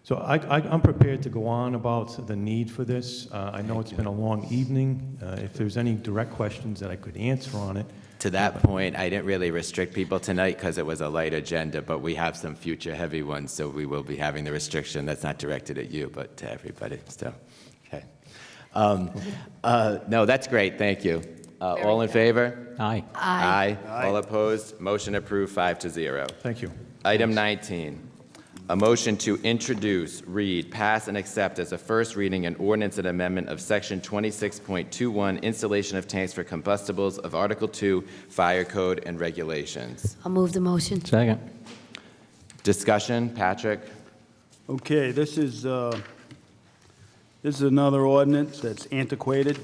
So I'm prepared to go on about the need for this. I know it's been a long evening. If there's any direct questions that I could answer on it. To that point, I didn't really restrict people tonight because it was a light agenda, but we have some future heavy ones, so we will be having the restriction that's not directed at you, but to everybody, so, okay. No, that's great, thank you. All in favor? Aye. Aye. All opposed? Motion approved, 5-0. Thank you. Item 19, a motion to introduce, read, pass, and accept as a first reading an ordinance and amendment of Section 26.21, installation of tanks for combustibles of Article 2, Fire Code and Regulations. I'll move the motion. Second. Discussion, Patrick? Okay, this is another ordinance that's antiquated.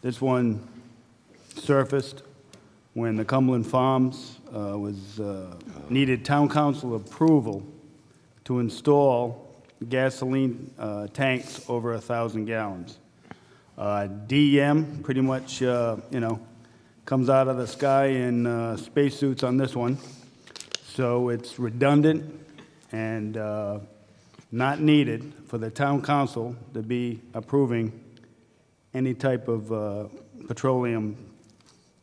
This one surfaced when the Cumberland Farms needed town council approval to install gasoline tanks over 1,000 gallons. DEM pretty much, comes out of the sky in spacesuits on this one. So it's redundant and not needed for the town council to be approving any type of petroleum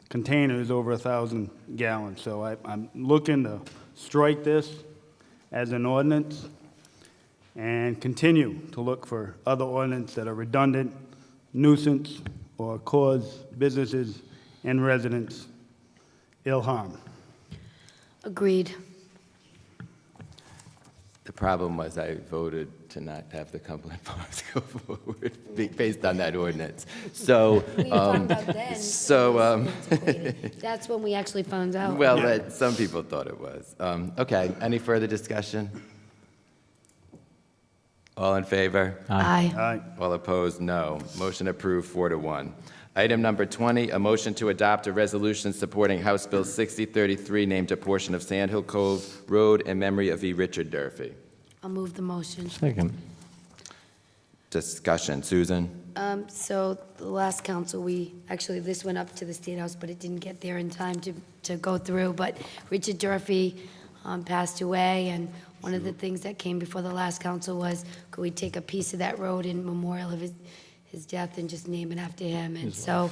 containers over 1,000 gallons. So I'm looking to strike this as an ordinance and continue to look for other ordinances that are redundant, nuisance, or cause businesses and residents ill harm. Agreed. The problem was I voted to not have the Cumberland Farms go forward based on that ordinance. So, We found out then. That's when we actually found out. well, some people thought it was. Okay, any further discussion? All in favor? Aye. Aye. All opposed, no. Motion approved, 4-1. Item number 20, a motion to adopt a resolution supporting House Bill 6033, named a portion of Sand Hill Cove Road in memory of E. Richard Durfee. I'll move the motion. Second. Discussion, Susan? So the last council, this went up to the State House, but it didn't get there in time to go through. But Richard Durfee passed away, and one of the things that came before the last council was, could we take a piece of that road in memorial of his death and just name it after him? And so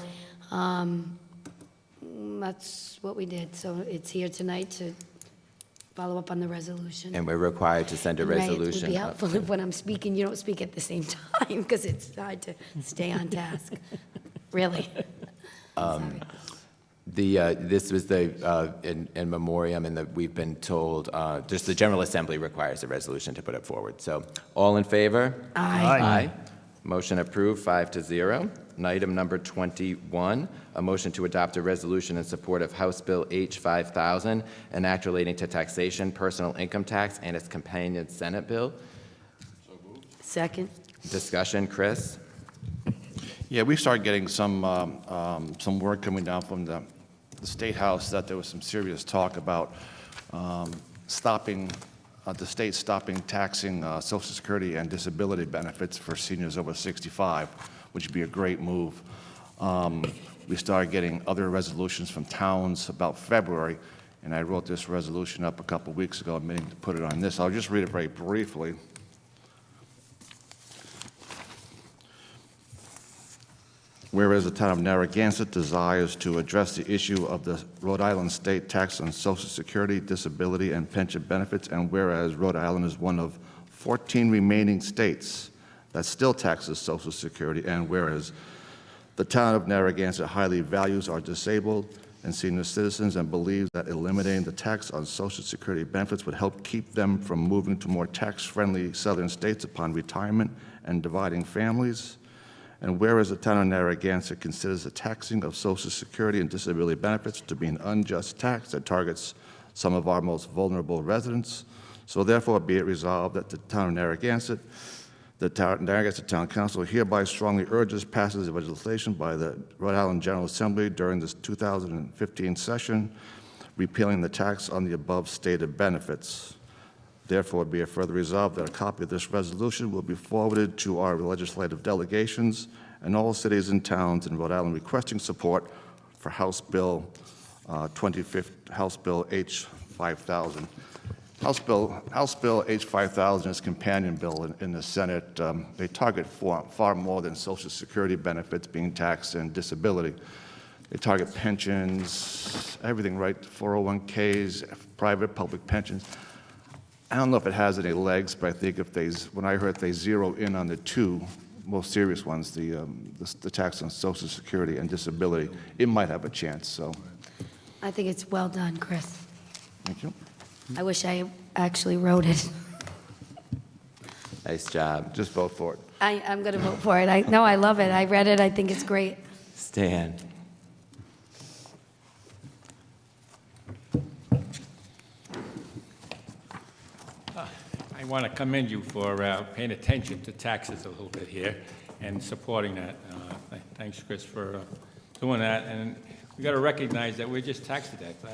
that's what we did. So it's here tonight to follow up on the resolution. And we're required to send a Right, resolution. it would be up helpful to- if when I'm speaking, you don't speak at the same time, because it's hard to stay on task. Really. This was in memoriam, and we've been told, just the General Assembly requires a resolution to put it forward. So, all in favor? Aye. Aye. Motion approved, 5-0. And item number 21, a motion to adopt a resolution in support of House Bill H. 5000, an act relating to taxation, personal income tax, and its companion Senate bill. Second. Discussion, Chris? Yeah, we started getting some word coming down from the State House that there was some serious talk about stopping, the state stopping taxing Social Security and disability benefits for seniors over 65, which would be a great move. We started getting other resolutions from towns about February, and I wrote this resolution up a couple weeks ago, meaning to put it on this. I'll just read it very briefly. Whereas the town of Narragansett desires to address the issue of the Rhode Island state tax on Social Security, disability, and pension benefits, and whereas Rhode Island is one of 14 remaining states that still taxes Social Security, and whereas the town of Narragansett highly values our disabled and senior citizens and believes that eliminating the tax on Social Security benefits would help keep them from moving to more tax-friendly southern states upon retirement and dividing families. And whereas the town of Narragansett considers the taxing of Social Security and disability benefits to be an unjust tax that targets some of our most vulnerable residents, so therefore be it resolved that the town of Narragansett, the Narragansett Town Council hereby strongly urges passage of legislation by the Rhode Island General Assembly during this 2015 session, repealing the tax on the above stated benefits. Therefore, be it further resolved that a copy of this resolution will be forwarded to our legislative delegations and all cities and towns in Rhode Island requesting support for House Bill House Bill H 5000. House Bill H 5000 is a companion bill in the Senate. They target far more than Social Security benefits being taxed and disability. They target pensions, everything, right? 401ks, private, public pensions. I don't know if it has any legs, but I think when I heard they zero in on the two most serious ones, the tax on Social Security and disability, it might have a chance. So, I think it's well done, Chris. thank you. I wish I actually wrote it. Nice job. Just vote for it. I'm going to vote for it. I love it. I read it. I think it's great. Stan. I want to commend you for paying attention to taxes a little bit here and supporting that. Thanks, Chris, for doing that. And we got to recognize that we're just tax adepts.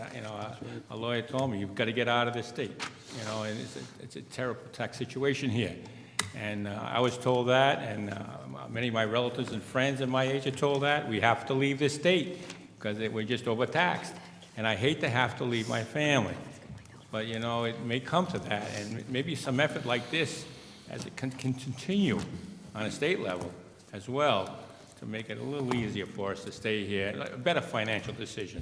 A lawyer told me, you've got to get out of this state. And it's a terrible tax situation here. And I was told that, and many of my relatives and friends in my age are told that. We have to leave this state because we're just overtaxed. And I hate to have to leave my family. But, it may come to that, and maybe some effort like this, as it can continue on a state level as well, to make it a little easier for us to stay here, a better financial decision.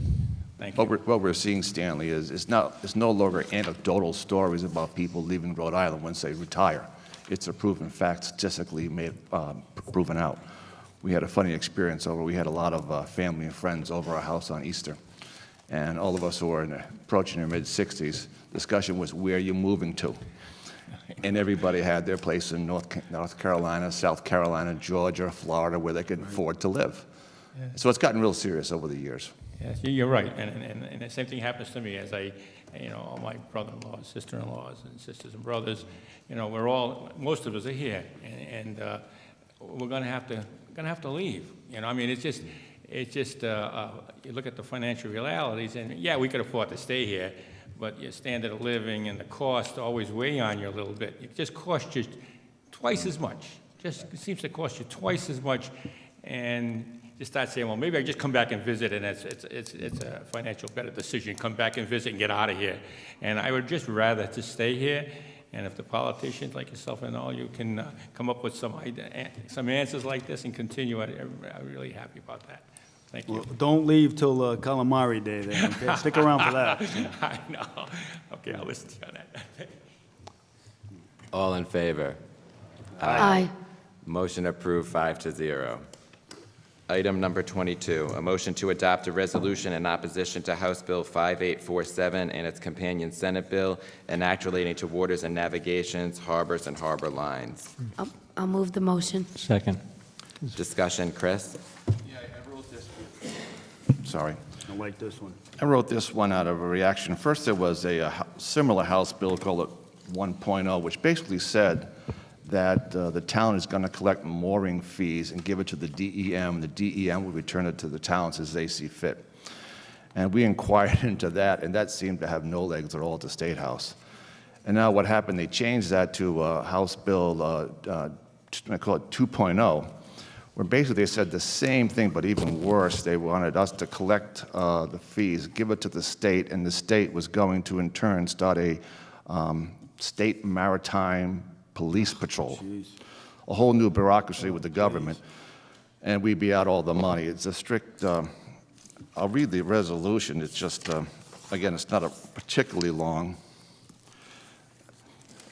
Thank you. What we're seeing, Stanley, is it's no longer anecdotal stories about people leaving Rhode Island once they retire. It's a proven fact, statistically proven out. We had a funny experience we had a lot of family and friends over our house on Easter. And all of us who were approaching their mid-60s, discussion was, where are you moving to? And everybody had their place in North Carolina, South Carolina, Georgia, Florida, where they could afford to live. Yeah. So it's gotten real serious over the years. Yes, you're right, and the same thing happens to me as all my brother-in-laws, sister-in-laws, and sisters and brothers. Most of us are here, and we're going to have to leave. It's just you look at the financial realities, and yeah, we could afford to stay here, but your standard of living and the cost always weigh on you a little bit. It just costs you twice as much. It seems to cost you twice as much, and you start saying, well, maybe I just come back and visit, and it's a financial better decision. Come back and visit and get out of here. And I would just rather to stay here. And if the politicians like yourself and all you can come up with some answers like this and continue, I'm really happy about that. Thank you. Well, don't leave till calamari day then, okay? Stick around for that. I know. Okay, I'll listen to you on that. All in favor? Aye. Motion approved 5-0. Item number 22, a motion to adopt a resolution in opposition to House Bill 5847 and its companion Senate bill, an act relating to waters and navigations, harbors, and harbor lines. I'll move the motion. Second. Discussion, Chris? Yeah, I wrote this. Sorry. I like this one. I wrote this one out of a reaction. First, there was a similar House bill called 1.0, which basically said that the town is going to collect mooring fees and give it to the DEM. The DEM will return it to the towns as they see fit. And we inquired into that, and that seemed to have no legs at all at the State House. And now what happened, they changed that to House Bill, I call it 2.0, where basically they said the same thing, but even worse. They wanted us to collect the fees, give it to the state, and the state was going to, in turn, start a state maritime police patrol, a whole new bureaucracy with the government, and we'd be out all the money. It's a strict, I'll read the resolution. It's just, again, it's not a particularly long.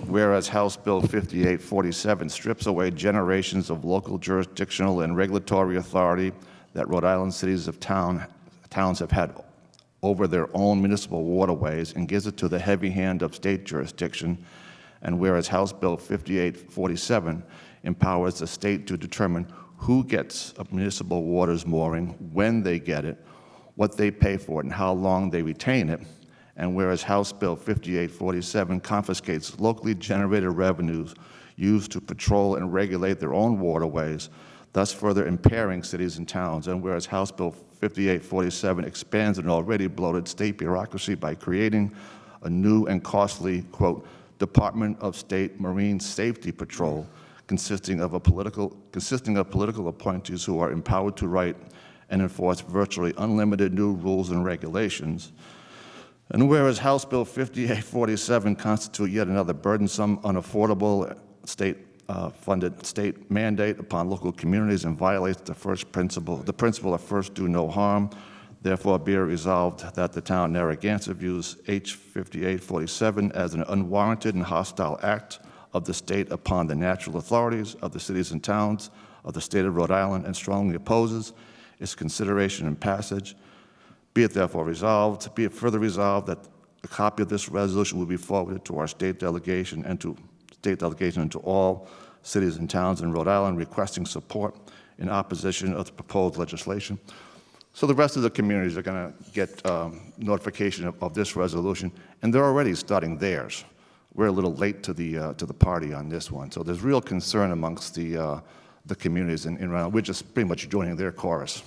Whereas House Bill 5847 strips away generations of local jurisdictional and regulatory authority that Rhode Island cities of towns have had over their own municipal waterways and gives it to the heavy hand of state jurisdiction. And whereas House Bill 5847 empowers the state to determine who gets a municipal waters mooring, when they get it, what they pay for it, and how long they retain it. And whereas House Bill 5847 confiscates locally generated revenues used to patrol and regulate their own waterways, thus further impairing cities and towns. And whereas House Bill 5847 expands an already bloated state bureaucracy by creating a new and costly, quote, Department of State Marine Safety Patrol, consisting of political appointees who are empowered to write and enforce virtually unlimited new rules and regulations. And whereas House Bill 5847 constitutes yet another burdensome, unaffordable state-funded state mandate upon local communities and violates the principle of first do no harm, therefore be it resolved that the town of Narragansett views H 5847 as an unwarranted and hostile act of the state upon the natural authorities of the cities and towns of the state of Rhode Island and strongly opposes its consideration and passage. Be it therefore resolved, be it further resolved that a copy of this resolution will be forwarded to our state delegation and to all cities and towns in Rhode Island requesting support in opposition of the proposed legislation. So the rest of the communities are going to get notification of this resolution, and they're already starting theirs. We're a little late to the party on this one. So there's real concern amongst the communities in Rhode Island. We're just pretty much joining their chorus.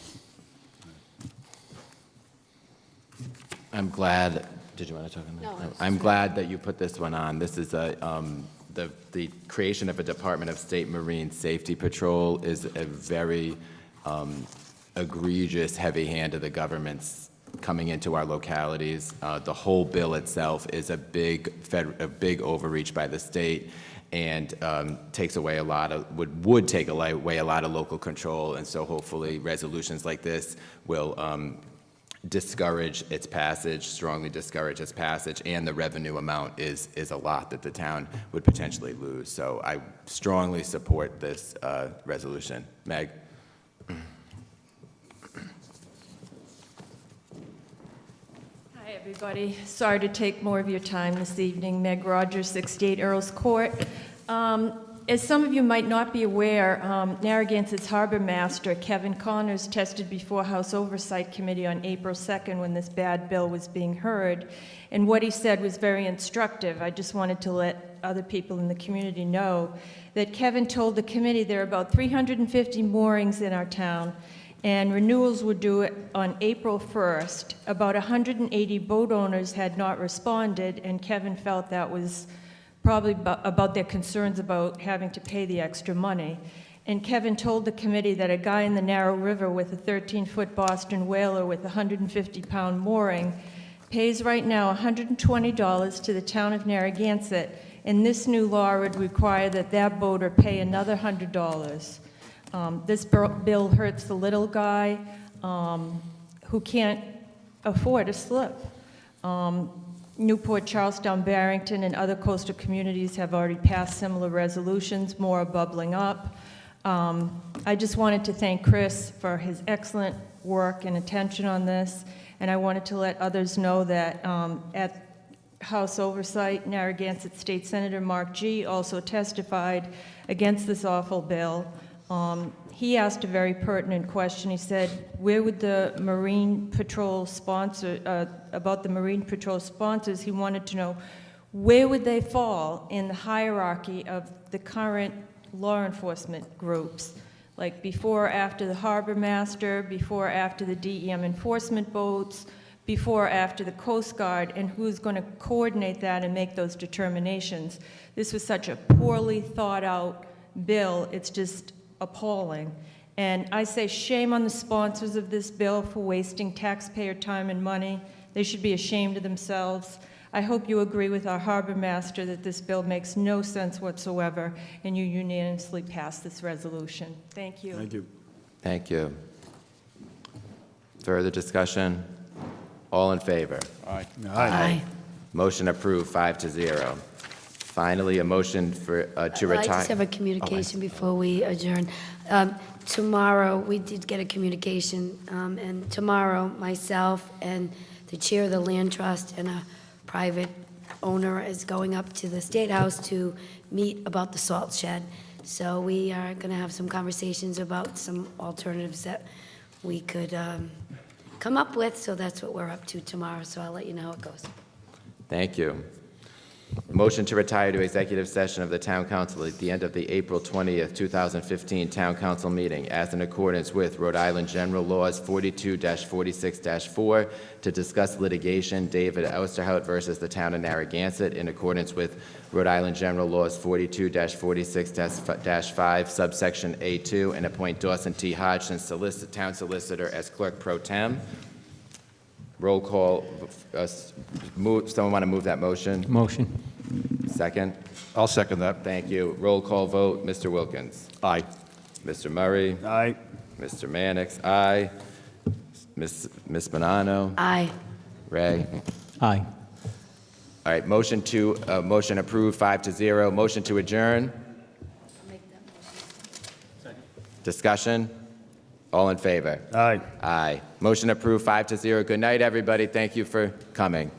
I'm glad, did you want to talk on that? No, I'm glad that you put this one on. This is the creation of a Department of State Marine Safety Patrol is a very egregious, heavy hand of the government's coming into our localities. The whole bill itself is a big overreach by the state and takes away a lot of, would take away a lot of local control. And so hopefully resolutions like this will discourage its passage, strongly discourage its passage, and the revenue amount is a lot that the town would potentially lose. So I strongly support this resolution. Meg? Hi, everybody. Sorry to take more of your time this evening. Meg Rogers, 68 Earls Court. As some of you might not be aware, Narragansett's Harbor Master, Kevin Connors, tested before House Oversight Committee on April 2nd when this bad bill was being heard, and what he said was very instructive. I just wanted to let other people in the community know that Kevin told the committee there are about 350 moorings in our town, and renewals were due on April 1st. About 180 boat owners had not responded, and Kevin felt that was probably about their concerns about having to pay the extra money. And Kevin told the committee that a guy in the Narrow River with a 13-foot Boston whaler with a 150-pound mooring pays right now $120 to the town of Narragansett, and this new law would require that that boater pay another $100. This bill hurts the little guy who can't afford a slip. Newport, Charlestown, Barrington, and other coastal communities have already passed similar resolutions. More are bubbling up. I just wanted to thank Chris for his excellent work and attention on this, and I wanted to let others know that at House Oversight, Narragansett State Senator Mark G. also testified against this awful bill. He asked a very pertinent question. He said, where would the Marine Patrol sponsor, about the Marine Patrol sponsors, he wanted to know, where would they fall in the hierarchy of the current law enforcement groups? Like before or after the harbor master, before or after the DEM enforcement boats, before or after the Coast Guard, and who's going to coordinate that and make those determinations? This was such a poorly thought out bill, it's just appalling. And I say shame on the sponsors of this bill for wasting taxpayer time and money. They should be ashamed of themselves. I hope you agree with our harbor master that this bill makes no sense whatsoever, and you unanimously pass this resolution. Thank you. Thank you. Thank you. Further discussion? All in favor? Aye. Aye. Motion approved, 5-0. Finally, a motion for, to retire. I just have a communication before we adjourn. Tomorrow, we did get a communication, and tomorrow, myself and the chair of the land trust and a private owner is going up to the State House to meet about the salt shed. So we are going to have some conversations about some alternatives that we could come up with. So that's what we're up to tomorrow. So I'll let you know how it goes. Thank you. Motion to retire to executive session of the Town Council at the end of the April 20th, 2015 Town Council meeting, as in accordance with Rhode Island General Laws 42-46-4, to discuss litigation David Osterhout versus the Town of Narragansett, in accordance with Rhode Island General Laws 42-46-5, subsection A2, and appoint Dawson T. Hodgson, Town Solicitor, as Clerk Pro Tem. Roll call. Someone want to move that motion? Motion. Second? I'll second that. Thank you. Roll call vote. Mr. Wilkins? Aye. Mr. Murray? Aye. Mr. Mannix? Aye. Ms. Bonanno? Aye. Ray? Aye. All right, motion approved, 5-0. Motion to adjourn? Discussion? All in favor? Aye. Aye. Motion approved, 5-0. Good night, everybody. Thank you for coming.